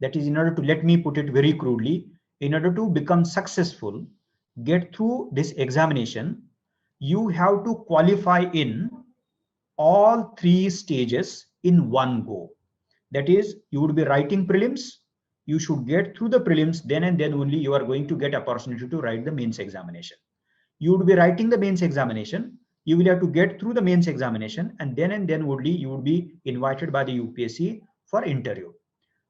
Speaker 2: that is, in order to, let me put it very crudely, in order to become successful, get through this examination, you have to qualify in all three stages in one go. That is, you would be writing prelims, you should get through the prelims, then and then only you are going to get opportunity to write the mains examination. You would be writing the mains examination, you will have to get through the mains examination, and then only you would be invited by the UPSC for interview.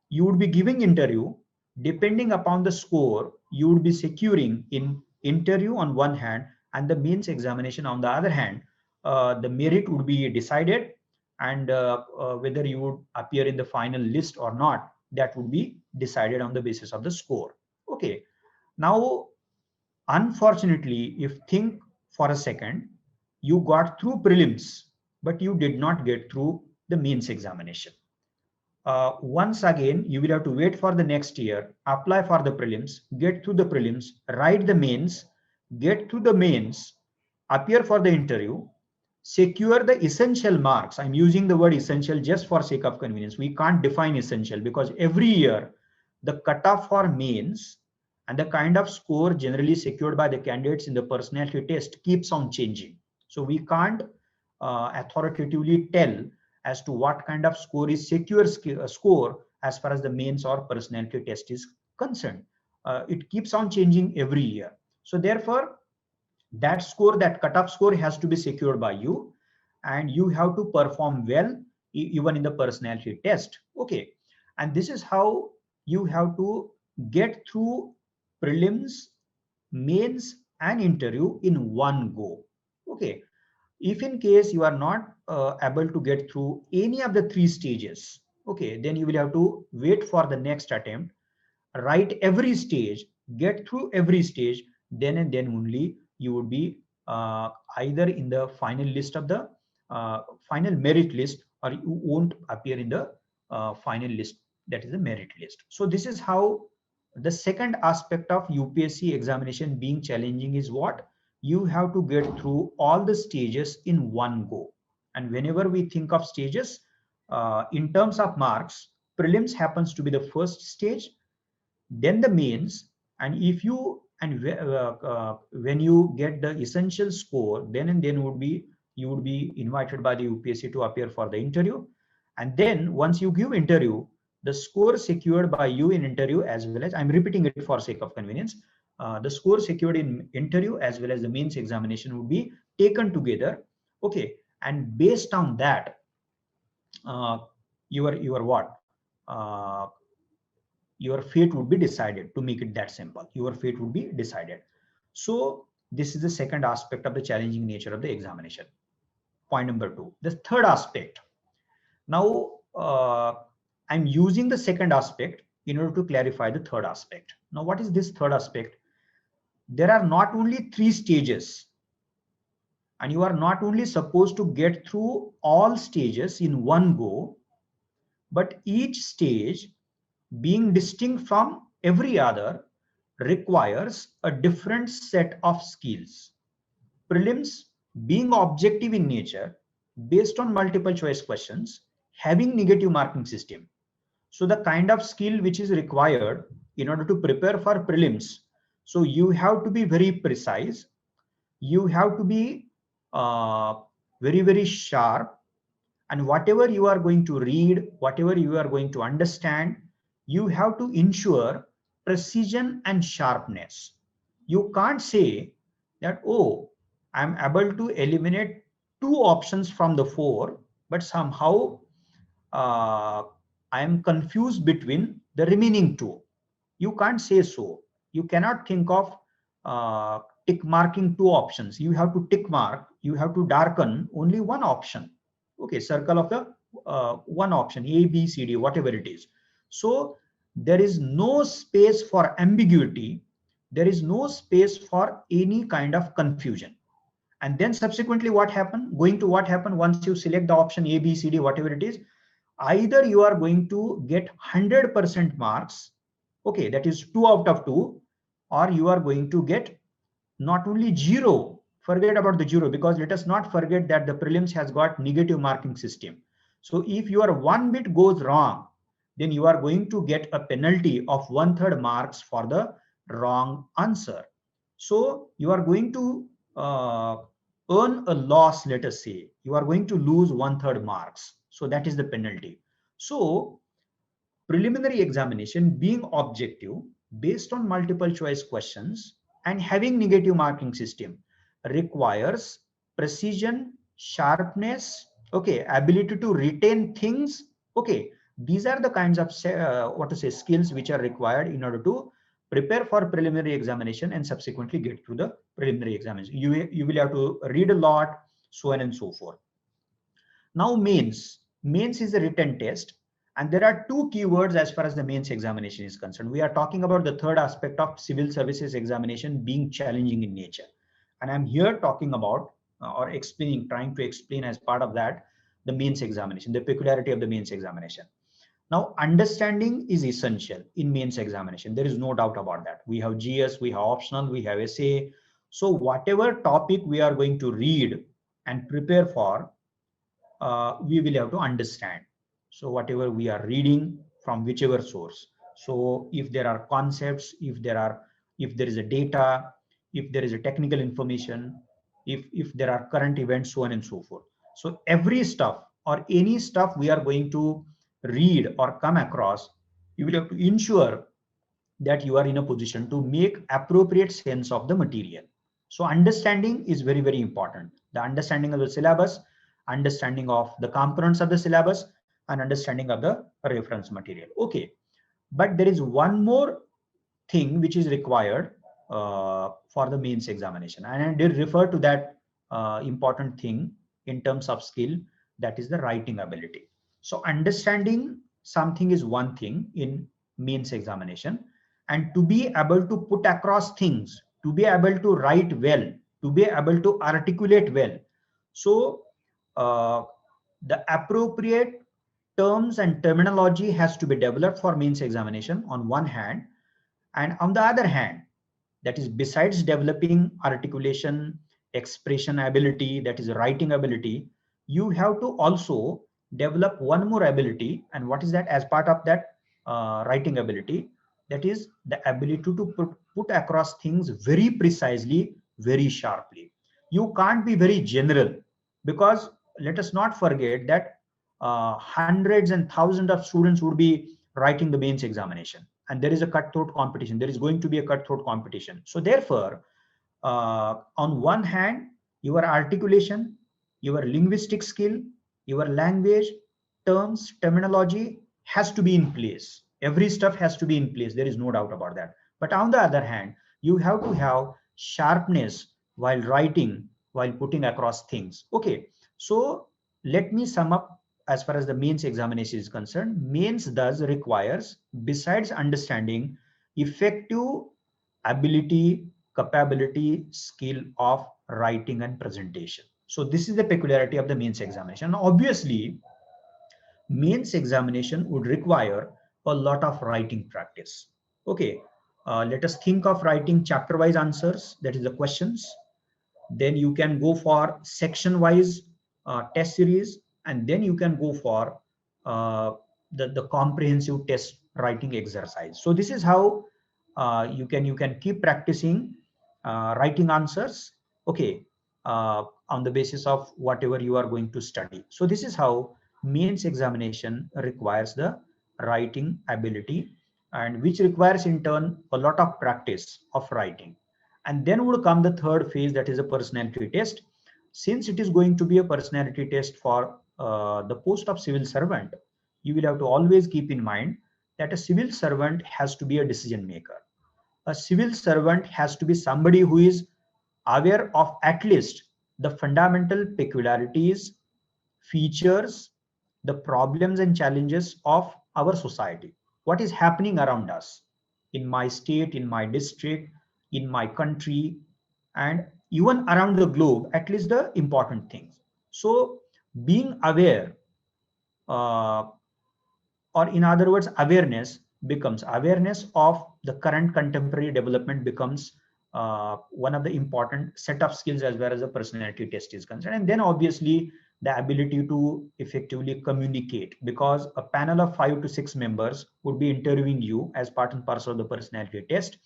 Speaker 2: You would be giving interview. Depending upon the score, you would be securing in interview on one hand and the mains examination on the other hand. The merit would be decided, and whether you would appear in the final list or not, that would be decided on the basis of the score. Okay. Now, unfortunately, if think for a second, you got through prelims, but you did not get through the mains examination. Once again, you will have to wait for the next year, apply for the prelims, get through the prelims, write the mains, get through the mains, appear for the interview, secure the essential marks. I'm using the word essential just for sake of convenience. We can't define essential because every year the cutoff for mains and the kind of score generally secured by the candidates in the personality test keeps on changing. So we can't authoritatively tell as to what kind of score is secure score as far as the mains or personality test is concerned. It keeps on changing every year. So therefore, that score, that cutoff score has to be secured by you, and you have to perform well even in the personality test. Okay. And this is how you have to get through prelims, mains, and interview in one go. Okay. If in case you are not able to get through any of the three stages, okay, then you will have to wait for the next attempt, write every stage, get through every stage, then and then only you would be either in the final list of the final merit list, or you won't appear in the final list, that is the merit list. So this is how the second aspect of UPSC examination being challenging is what? You have to get through all the stages in one go. And whenever we think of stages, in terms of marks, prelims happens to be the first stage, then the mains, and if you when you get the essential score, then and then would be you would be invited by the UPSC to appear for the interview. And then once you give interview, the score secured by you in interview, as well as, I'm repeating it for sake of convenience, the score secured in interview as well as the mains examination would be taken together. Okay, and based on that, your what your fate would be decided. To make it that simple, your fate would be decided. So this is the second aspect of the challenging nature of the examination. Point number 2. The third aspect. Now I'm using the second aspect in order to clarify the third aspect. Now what is this third aspect? There are not only 3 stages, and you are not only supposed to get through all stages in one go, but each stage, being distinct from every other, requires a different set of skills. Prelims, being objective in nature, based on multiple choice questions, having negative marking system. So the kind of skill which is required in order to prepare for prelims, so you have to be very precise, you have to be very, very sharp, and whatever you are going to read, whatever you are going to understand, you have to ensure precision and sharpness. You can't say that, oh, I'm able to eliminate 2 options from the 4, but somehow I am confused between the remaining 2. You can't say so. You cannot think of tick marking 2 options. You have to tick mark, you have to darken only one option. Okay, circle of the one option, A, B, C, D, whatever it is. So there is no space for ambiguity. There is no space for any kind of confusion. And then subsequently what happened? Going to what happened once you select the option A, B, C, D, whatever it is, either you are going to get 100% marks, okay, that is 2 out of 2, or you are going to get not only 0, forget about the 0, because let us not forget that the prelims has got negative marking system. So if your 1 bit goes wrong, then you are going to get a penalty of 1/3 marks for the wrong answer. So you are going to earn a loss, let us say, you are going to lose 1/3 marks. So that is the penalty. So preliminary examination, being objective, based on multiple choice questions, and having negative marking system, requires precision, sharpness, okay, ability to retain things. Okay, these are the kinds of skills which are required in order to prepare for preliminary examination and subsequently get through the preliminary examination. You will have to read a lot, so on and so forth. Now mains is a written test, and there are 2 keywords as far as the mains examination is concerned. We are talking about the third aspect of civil services examination being challenging in nature, and I'm here talking about or explaining, trying to explain as part of that the mains examination, the peculiarity of the mains examination. Now understanding is essential in mains examination, there is no doubt about that. We have GS, we have optional, we have essay. So whatever topic we are going to read and prepare for, we will have to understand. So whatever we are reading from whichever source, so if there are concepts, if there is a data, if there is a technical information, if there are current events, so on and so forth. So every stuff or any stuff we are going to read or come across, you will have to ensure that you are in a position to make appropriate sense of the material. So understanding is very, very important. The understanding of the syllabus, understanding of the components of the syllabus, and understanding of the reference material. Okay, but there is one more thing which is required for the mains examination, and I did refer to that important thing in terms of skill, that is the writing ability. So understanding something is one thing in mains examination, and to be able to put across things, to be able to write well, to be able to articulate well. So the appropriate terms and terminology has to be developed for mains examination on one hand, And on the other hand, that is besides developing articulation, expression ability, that is writing ability, you have to also develop one more ability. And what is that? As part of that writing ability, that is the ability to put across things very precisely, very sharply. You can't be very general, because let us not forget that hundreds and thousands of students would be writing the mains examination, and there is a cutthroat competition. There is going to be a cutthroat competition. So therefore, on one hand, your articulation, your linguistic skill, your language, terms, terminology has to be in place. Every stuff has to be in place. There is no doubt about that. But on the other hand, you have to have sharpness while writing, while putting across things. Okay, so let me sum up. As far as the mains examination is concerned, mains thus requires, besides understanding, effective ability, capability, skill of writing and presentation. So this is the peculiarity of the mains examination. Obviously, mains examination would require a lot of writing practice. Okay, let us think of writing chapter-wise answers, that is the questions. Then you can go for section-wise test series, and then you can go for the comprehensive test writing exercise. So this is how you can keep practicing writing answers, okay, on the basis of whatever you are going to study. So this is how mains examination requires the writing ability, and which requires in turn a lot of practice of writing. And then would come the third phase, that is a personality test. Since it is going to be a personality test for the post of civil servant, you will have to always keep in mind that a civil servant has to be a decision maker. A civil servant has to be somebody who is aware of at least the fundamental peculiarities, features, the problems and challenges of our society. What is happening around us in my state, in my district, in my country, and even around the globe, at least the important things. So being aware, uh, or in other words, awareness of the current contemporary development becomes one of the important set of skills as well as the personality test is concerned. And then obviously the ability to effectively communicate, because a panel of 5 to 6 members would be interviewing you as part and parcel of the personality test.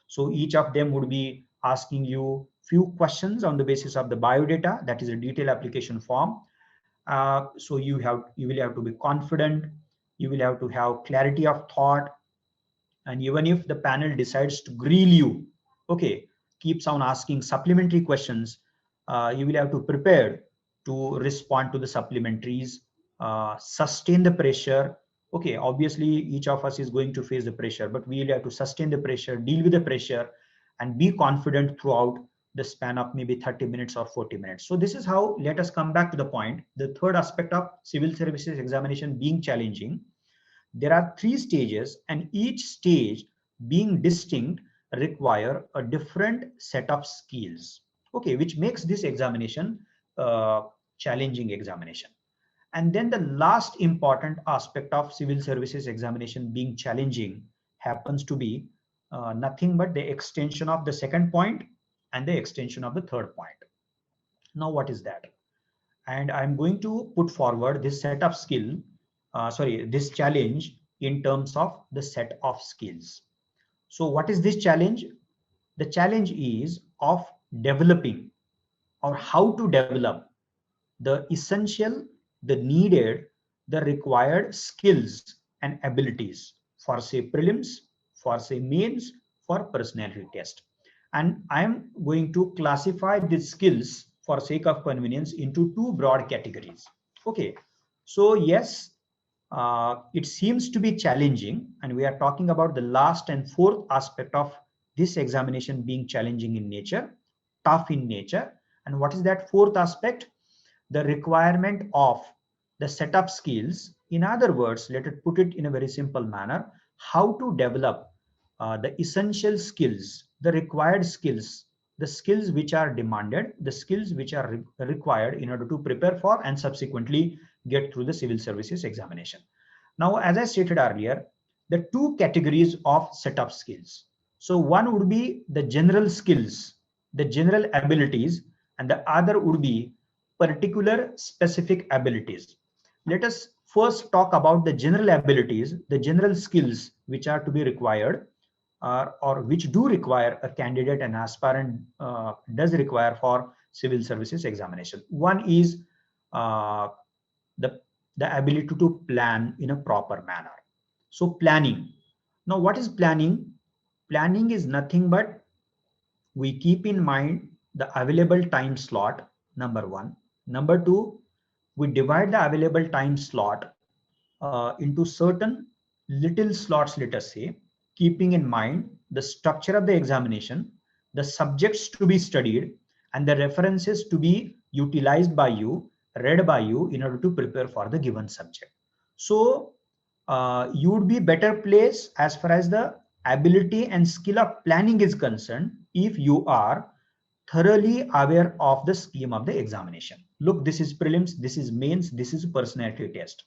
Speaker 2: So each of them would be asking you few questions on the basis of the biodata, that is a detailed application form. So you will have to be confident, you will have to have clarity of thought, and even if the panel decides to grill you, okay, keeps on asking supplementary questions, you will have to prepare to respond to the supplementaries, sustain the pressure. Okay, obviously each of us is going to face the pressure, but we will have to sustain the pressure, deal with the pressure, and be confident throughout the span of maybe 30 minutes or 40 minutes. So this is how, let us come back to the point, the third aspect of civil services examination being challenging. There are 3 stages, and each stage being distinct require a different set of skills, okay, which makes this examination challenging examination. And then the last important aspect of civil services examination being challenging happens to be nothing but the extension of the second point and the extension of the third point. Now what is that? And I'm going to put forward this set of skill, this challenge in terms of the set of skills. So what is this challenge? The challenge is of developing, or how to develop, the essential, the needed, the required skills and abilities for say prelims, for say mains, for personality test. And I'm going to classify these skills for sake of convenience into 2 broad categories. Okay, so yes, it seems to be challenging, and we are talking about the last and fourth aspect of this examination being challenging in nature, tough in nature. And what is that fourth aspect? The requirement of the set of skills. In other words, let us put it in a very simple manner, how to develop the essential skills, the required skills, the skills which are demanded, the skills which are required in order to prepare for and subsequently get through the civil services examination. Now, as I stated earlier, the 2 categories of set of skills. So one would be the general skills, the general abilities, and the other would be particular specific abilities. Let us first talk about the general abilities, the general skills which are to be required, or which do require a candidate and aspirant does require for civil services examination. One is uh, the, the ability to plan in a proper manner. So planning. Now, what is planning? Planning is nothing but we keep in mind the available time slot, number one. Number two, we divide the available time slot into certain little slots, let us say, keeping in mind the structure of the examination, the subjects to be studied, and the references to be utilized by you, read by you in order to prepare for the given subject. So you would be better placed as far as the ability and skill of planning is concerned if you are thoroughly aware of the scheme of the examination. Look, this is prelims, this is mains, this is personality test.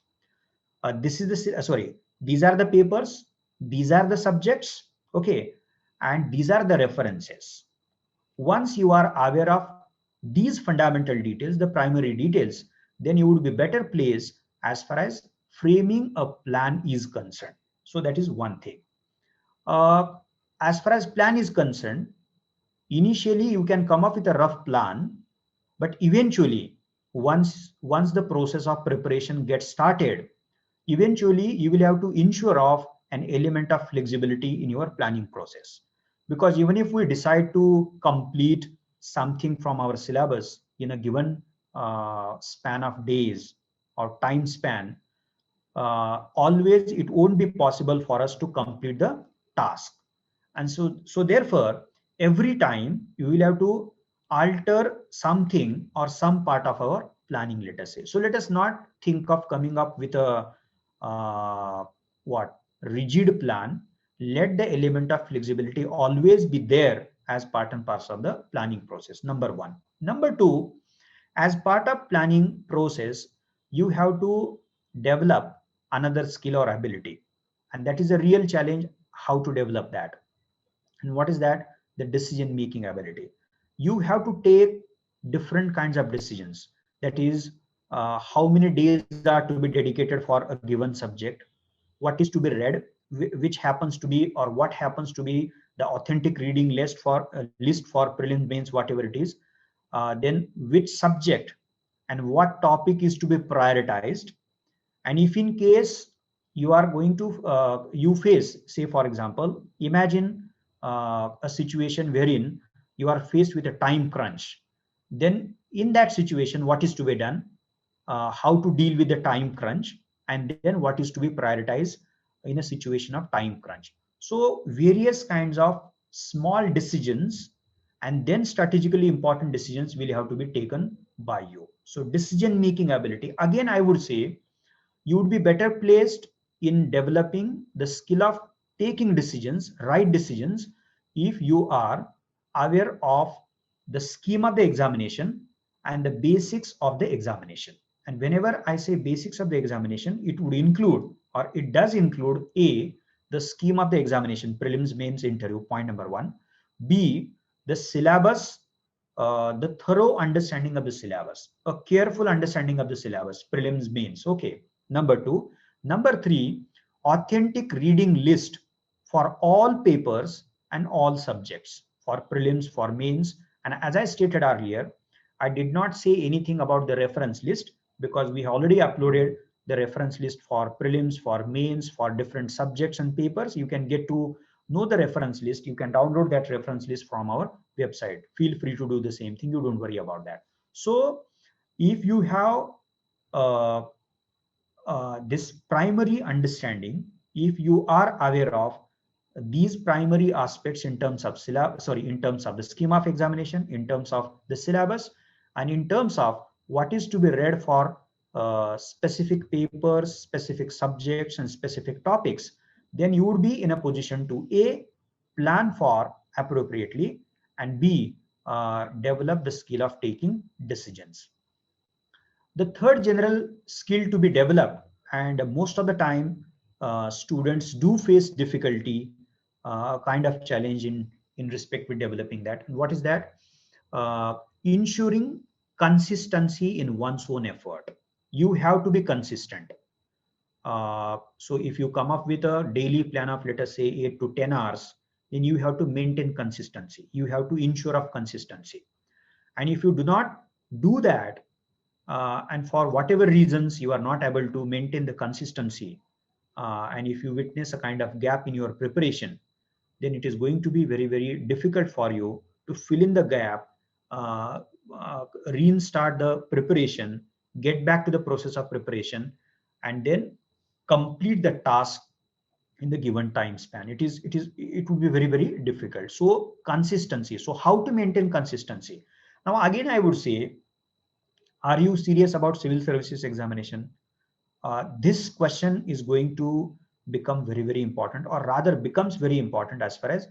Speaker 2: This is the sorry, these are the papers, these are the subjects, okay, and these are the references. Once you are aware of these fundamental details, the primary details, then you would be better placed as far as framing a plan is concerned. So that is one thing. uh, as far as plan is concerned, initially you can come up with a rough plan, but eventually once the process of preparation gets started, eventually you will have to ensure of an element of flexibility in your planning process. Because even if we decide to complete something from our syllabus in a given span of days or time span, always it won't be possible for us to complete the task. And so therefore every time you will have to alter something or some part of our planning, let us say. So let us not think of coming up with a what rigid plan. Let the element of flexibility always be there as part and parcel of the planning process, number one. Number two, as part of planning process, you have to develop another skill or ability, and that is a real challenge, how to develop that. And what is that? The decision making ability. You have to take different kinds of decisions. That is, how many days are to be dedicated for a given subject, what is to be read, which happens to be, or what happens to be the authentic reading list for prelims, mains, whatever it is. Then which subject and what topic is to be prioritized. And if in case you are going to you face, say for example, imagine a situation wherein you are faced with a time crunch, then in that situation what is to be done, how to deal with the time crunch, and then what is to be prioritized in a situation of time crunch. So various kinds of small decisions and then strategically important decisions will have to be taken by you. So decision making ability, again I would say, you would be better placed in developing the skill of taking decisions, right decisions, if you are aware of the scheme of the examination and the basics of the examination. And whenever I say basics of the examination, it would include, or it does include, A, the scheme of the examination, prelims, mains, interview, point number one. B, the syllabus, the thorough understanding of the syllabus, a careful understanding of the syllabus, prelims, mains. Okay. Number two. Number three, authentic reading list for all papers and all subjects, for prelims, for mains. And as I stated earlier, I did not say anything about the reference list because we already uploaded the reference list for prelims, for mains, for different subjects and papers. You can get to know the reference list. You can download that reference list from our website. Feel free to do the same thing. You don't worry about that. So if you have uh, this primary understanding, if you are aware of these primary aspects in terms of in terms of the scheme of examination, in terms of the syllabus, and in terms of what is to be read for specific papers, specific subjects, and specific topics, then you would be in a position to A, plan for appropriately, and B, develop the skill of taking decisions. The third general skill to be developed, and most of the time students do face difficulty kind of challenge in respect with developing that. And what is that? Ensuring consistency in one's own effort. You have to be consistent. So if you come up with a daily plan of, let us say, 8 to 10 hours, then you have to maintain consistency. You have to ensure of consistency. And if you do not do that, and for whatever reasons you are not able to maintain the consistency, and if you witness a kind of gap in your preparation, then it is going to be very, very difficult for you to fill in the gap, restart the preparation, get back to the process of preparation, and then complete the task in the given time span. It would be very, very difficult. So consistency. So how to maintain consistency? Now, again, I would say, are you serious about civil services examination? This question is going to become very, very important, or rather becomes very important as far as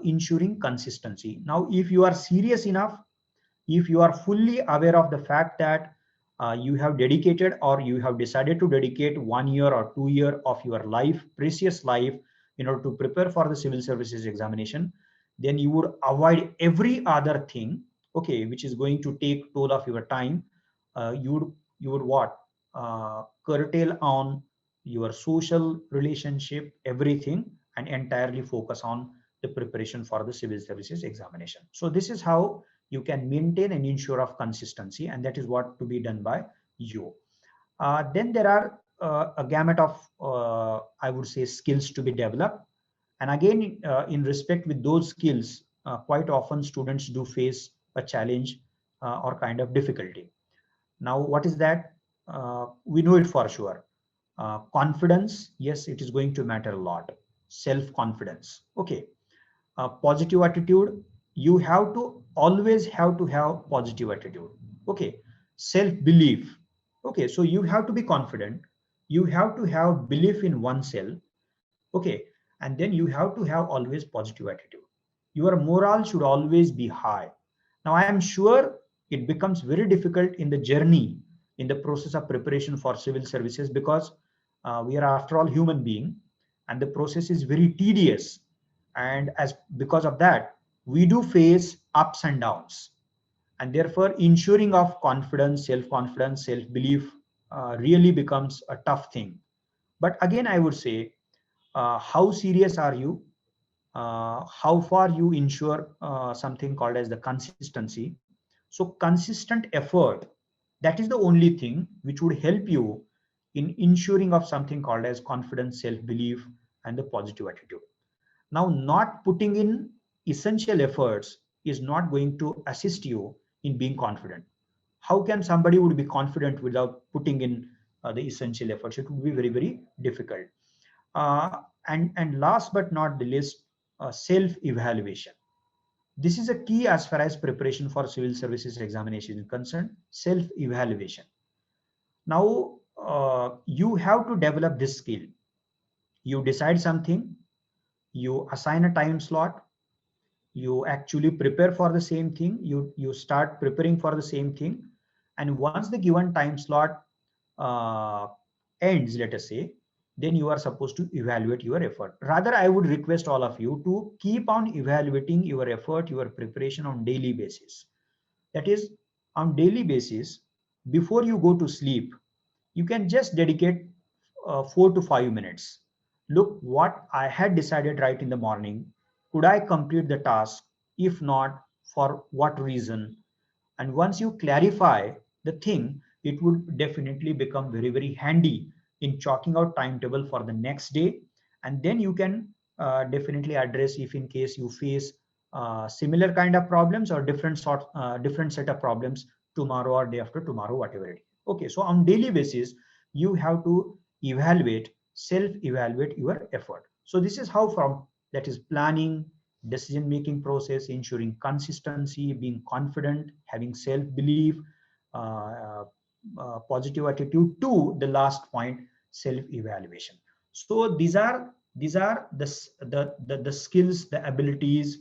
Speaker 2: ensuring consistency. Now, if you are serious enough, if you are fully aware of the fact that you have dedicated, or you have decided to dedicate 1 year or 2 years of your life, precious life, in order to prepare for the civil services examination, then you would avoid every other thing, okay, which is going to take toll of your time. You would what? Curtail on your social relationship, everything, and entirely focus on the preparation for the civil services examination. So this is how you can maintain and ensure of consistency, and that is what to be done by you. Then there are a gamut of, I would say, skills to be developed. And again, in respect with those skills, quite often students do face a challenge or kind of difficulty. Now, what is that? We know it for sure. Confidence, yes, it is going to matter a lot. Self-confidence, okay. Positive attitude, you have to always have to have positive attitude, okay. Self-belief, okay, so you have to be confident, you have to have belief in oneself, okay, and then you have to have always positive attitude. Your morale should always be high. Now, I am sure it becomes very difficult in the journey, in the process of preparation for civil services, because we are after all human being, and the process is very tedious. And as because of that, we do face ups and downs. And therefore, ensuring of confidence, self-confidence, self-belief really becomes a tough thing. But again, I would say, how serious are you? How far you ensure something called as the consistency. So consistent effort, that is the only thing which would help you in ensuring of something called as confidence, self-belief, and the positive attitude. Now, not putting in essential efforts is not going to assist you in being confident. How can somebody would be confident without putting in the essential efforts? It would be very, very difficult. And last but not the least, self-evaluation. This is a key as far as preparation for civil services examination is concerned. Self-evaluation. Now, you have to develop this skill. You decide something, you assign a time slot, you actually prepare for the same thing, you start preparing for the same thing, and once the given time slot uh, ends, let us say, then you are supposed to evaluate your effort. Rather, I would request all of you to keep on evaluating your effort, your preparation on daily basis. That is, on daily basis, before you go to sleep, you can just dedicate 4 to 5 minutes. Look, what I had decided right in the morning, could I complete the task? If not, for what reason? And once you clarify the thing, it would definitely become very, very handy in chalking out timetable for the next day. And then you can definitely address, if in case you face similar kind of problems or different set of problems tomorrow or day after tomorrow, whatever it is. Okay, so on daily basis, you have to self-evaluate your effort. So this is how, from that is planning, decision-making process, ensuring consistency, being confident, having self-belief, positive attitude, to the last point, self-evaluation. So these are the skills, the abilities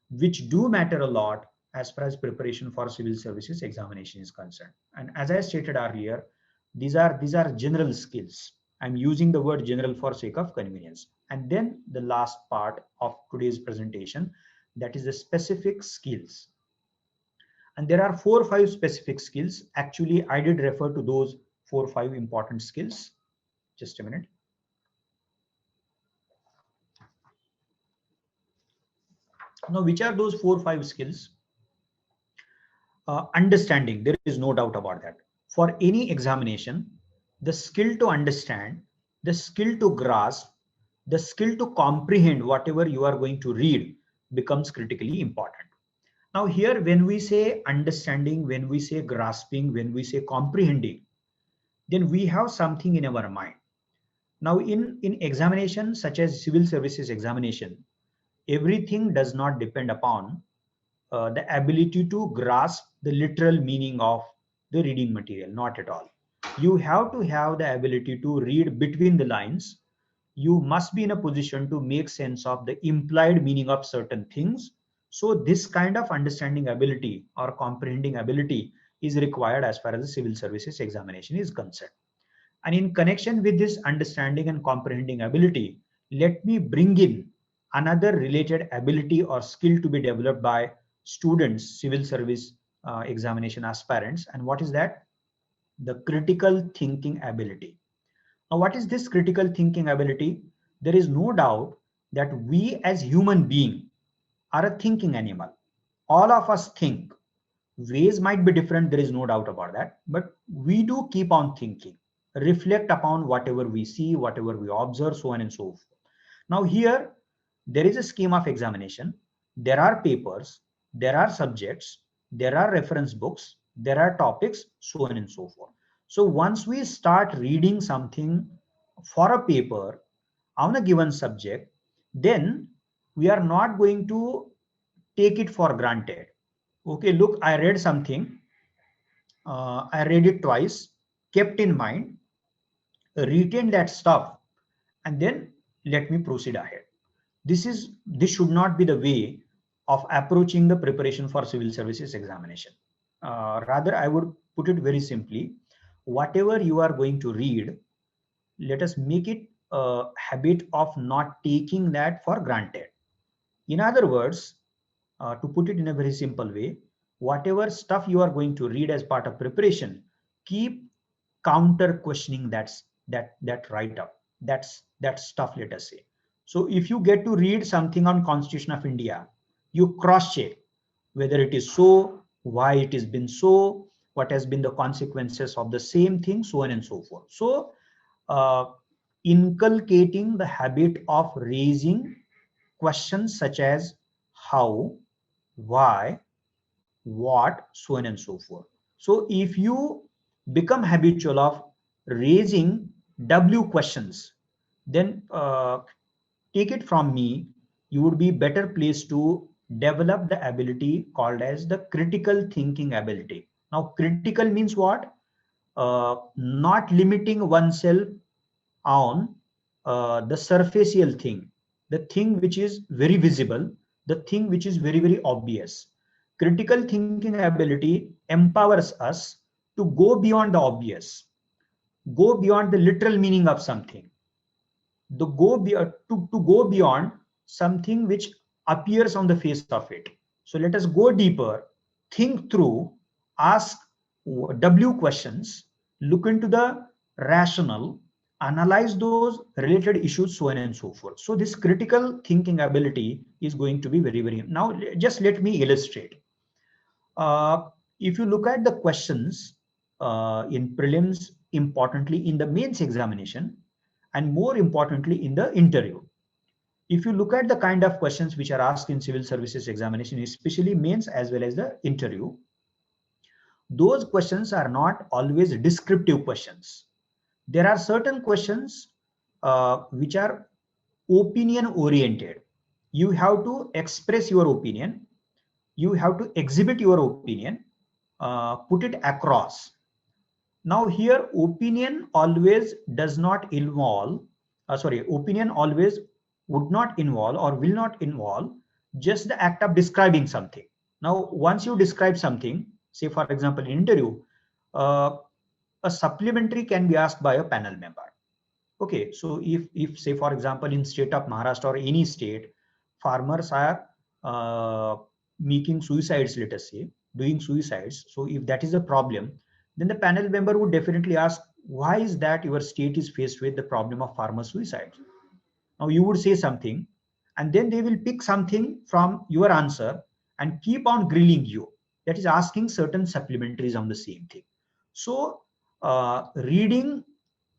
Speaker 2: which do matter a lot as far as preparation for civil services examination is concerned. And as I stated earlier, these are general skills, I'm using the word general for sake of convenience. And then the last part of today's presentation, that is the specific skills. And there are 4 or 5 specific skills. Actually, I did refer to those 4 or 5 important skills. Just a minute. Now, which are those 4 or 5 skills? Understanding, there is no doubt about that. For any examination, the skill to understand, the skill to grasp, the skill to comprehend whatever you are going to read becomes critically important. Now here, when we say understanding, when we say grasping, when we say comprehending, then we have something in our mind. Now in examination such as civil services examination, everything does not depend upon the ability to grasp the literal meaning of the reading material, not at all. You have to have the ability to read between the lines. You must be in a position to make sense of the implied meaning of certain things. So this kind of understanding ability or comprehending ability is required as far as the civil services examination is concerned. And in connection with this understanding and comprehending ability, let me bring in another related ability or skill to be developed by students, civil service examination aspirants. And what is that? The critical thinking ability. Now, what is this critical thinking ability? There is no doubt that we as human beings are a thinking animal. All of us think. Ways might be different, there is no doubt about that, but we do keep on thinking, reflect upon whatever we see, whatever we observe, so on and so forth. Now here, there is a scheme of examination. There are papers, there are subjects, there are reference books, there are topics, so on and so forth. So once we start reading something for a paper on a given subject, then we are not going to take it for granted. Okay, look, I read something, I read it twice, kept in mind, retained that stuff, and then let me proceed ahead. This should not be the way of approaching the preparation for civil services examination. Rather, I would put it very simply, whatever you are going to read, let us make it a habit of not taking that for granted. In other words, to put it in a very simple way, whatever stuff you are going to read as part of preparation, keep counter questioning that write up, that stuff, let us say. So if you get to read something on Constitution of India, you cross check whether it is so, why it has been so, what has been the consequences of the same thing, so on and so forth. So inculcating the habit of raising questions such as how, why, what, so on and so forth. So if you become habitual of raising W questions, then take it from me, you would be better placed to develop the ability called as the critical thinking ability. Now, critical means what? Not limiting oneself on the superficial thing, the thing which is very visible, the thing which is very, very obvious. Critical thinking ability empowers us to go beyond the obvious, go beyond the literal meaning of something, to go beyond something which appears on the face of it. So let us go deeper, think through, ask W questions, look into the rational, analyze those related issues, so on and so forth. So this critical thinking ability is going to be very, very. Now, just let me illustrate. If you look at the questions in prelims, importantly in the mains examination, and more importantly in the interview, if you look at the kind of questions which are asked in civil services examination, especially mains as well as the interview, those questions are not always descriptive questions. There are certain questions which are opinion oriented. You have to express your opinion, you have to exhibit your opinion, put it across. Now here, opinion always does not involve, opinion always would not involve or will not involve just the act of describing something. Now, once you describe something, say for example, in interview, a supplementary can be asked by a panel member. Okay, so if say for example in state of Maharashtra or any state, farmers are making suicides, let us say, doing suicides. So if that is a problem, then the panel member would definitely ask, why is that your state is faced with the problem of farmer suicides? Now you would say something, and then they will pick something from your answer and keep on grilling you. That is asking certain supplementaries on the same thing. So reading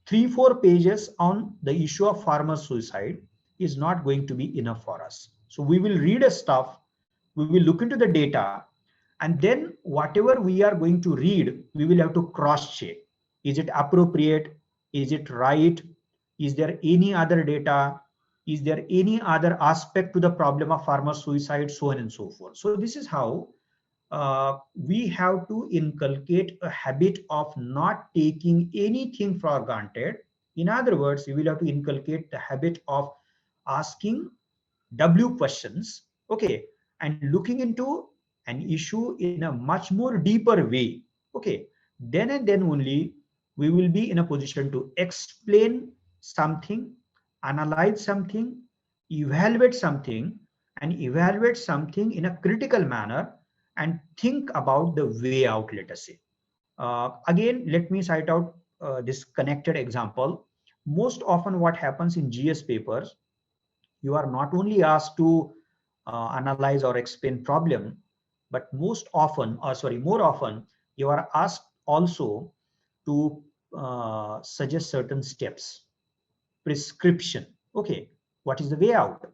Speaker 2: 3-4 pages on the issue of farmer suicide is not going to be enough for us. So we will read a stuff, we will look into the data, and then whatever we are going to read, we will have to cross check. Is it appropriate? Is it right? Is there any other data? Is there any other aspect to the problem of farmer suicide? So on and so forth. So this is how we have to inculcate a habit of not taking anything for granted. In other words, you will have to inculcate the habit of asking W questions, okay, and looking into an issue in a much more deeper way, okay. Then and then only we will be in a position to explain something, analyze something, evaluate something in a critical manner, and think about the way out, let us say. Again, let me cite out this connected example. Most often what happens in GS papers, you are not only asked to analyze or explain problem, but more often, you are asked also to suggest certain steps, prescription. Okay, what is the way out?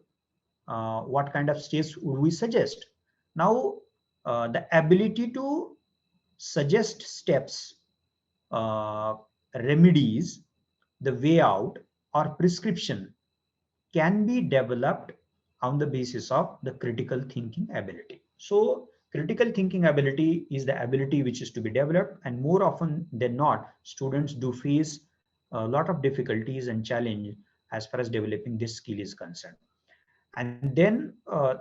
Speaker 2: What kind of steps would we suggest? Now, the ability to suggest steps, uh, remedies, the way out, or prescription can be developed on the basis of the critical thinking ability. So critical thinking ability is the ability which is to be developed, and more often than not, students do face a lot of difficulties and challenge as far as developing this skill is concerned. And then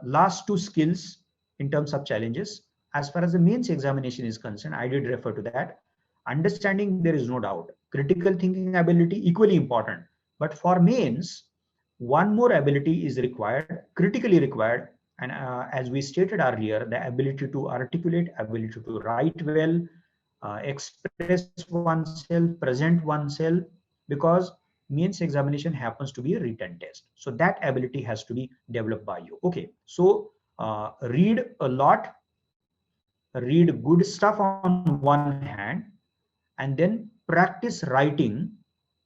Speaker 2: last two skills in terms of challenges, as far as the mains examination is concerned, I did refer to that. Understanding, there is no doubt. Critical thinking ability, equally important. But for mains, one more ability is required, critically required. And as we stated earlier, the ability to articulate, ability to write well, express oneself, present oneself, because mains examination happens to be a written test. So that ability has to be developed by you. Okay, so read a lot, read good stuff on one hand, and then practice writing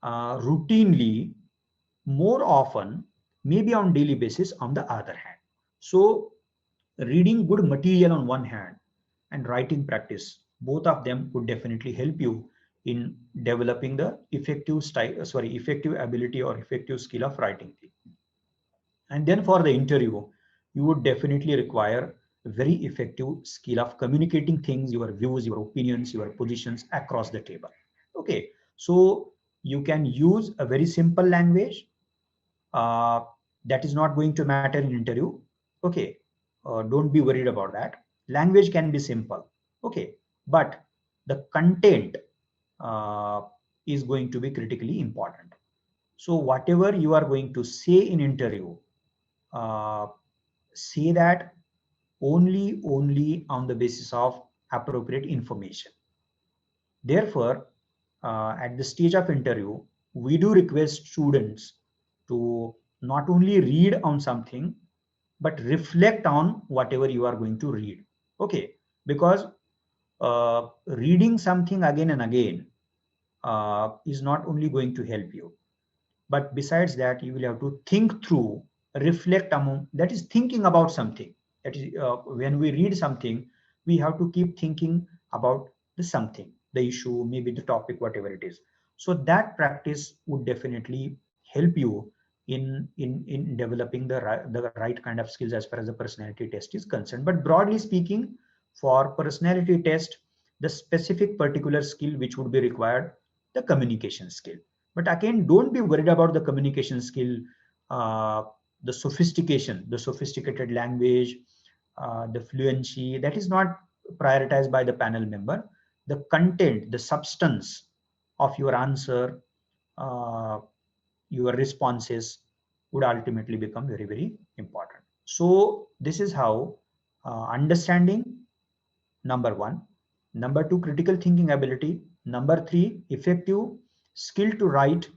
Speaker 2: routinely, more often, maybe on daily basis on the other hand. So reading good material on one hand and writing practice, both of them would definitely help you in developing the effective ability or effective skill of writing. And then for the interview, you would definitely require a very effective skill of communicating things, your views, your opinions, your positions across the table. Okay, so you can use a very simple language. That is not going to matter in interview. Okay, don't be worried about that. Language can be simple. Okay, but the content uh, is going to be critically important. So whatever you are going to say in interview, uh, say that only on the basis of appropriate information. Therefore, at the stage of interview, we do request students to not only read on something, but reflect on whatever you are going to read. Okay, because reading something again and again is not only going to help you, but besides that, you will have to think through, reflect among, that is thinking about something. That is when we read something, we have to keep thinking about the something, the issue, maybe the topic, whatever it is. So that practice would definitely help you in developing the right kind of skills as far as the personality test is concerned. But broadly speaking, for personality test, the specific particular skill which would be required, the communication skill. But again, don't be worried about the communication skill, uh, the sophisticated language, the fluency. That is not prioritized by the panel member. The content, the substance of your answer, uh, your responses would ultimately become very, very important. So this is how understanding, number one. Number two, critical thinking ability. Number three, effective skill to write.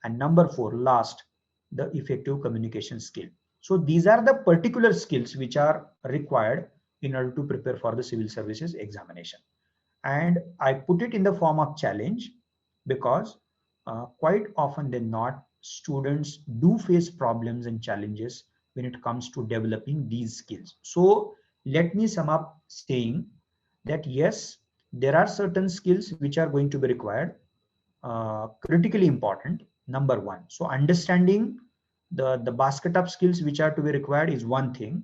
Speaker 2: And number four, last, the effective communication skill. So these are the particular skills which are required in order to prepare for the civil services examination. And I put it in the form of challenge because quite often than not, students do face problems and challenges when it comes to developing these skills. So let me sum up saying that yes, there are certain skills which are going to be required, critically important. Number one, so understanding the basket of skills which are to be required is one thing,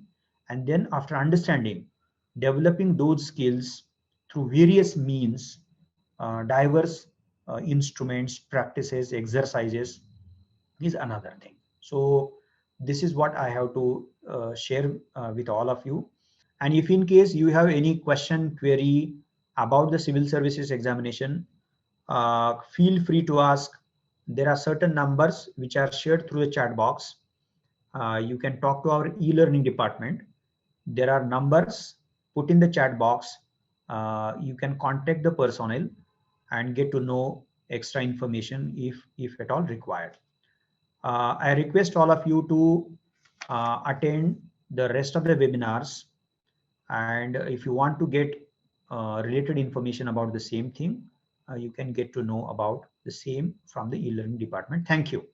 Speaker 2: and then after understanding, developing those skills through various means, diverse instruments, practices, exercises is another thing. So this is what I have to share with all of you. And if in case you have any question, query about the civil services examination, feel free to ask. There are certain numbers which are shared through the chat box. You can talk to our e-learning department. There are numbers put in the chat box. You can contact the personnel and get to know extra information if at all required. I request all of you to attend the rest of the webinars, and if you want to get related information about the same thing, you can get to know about the same from the e-learning department. Thank you.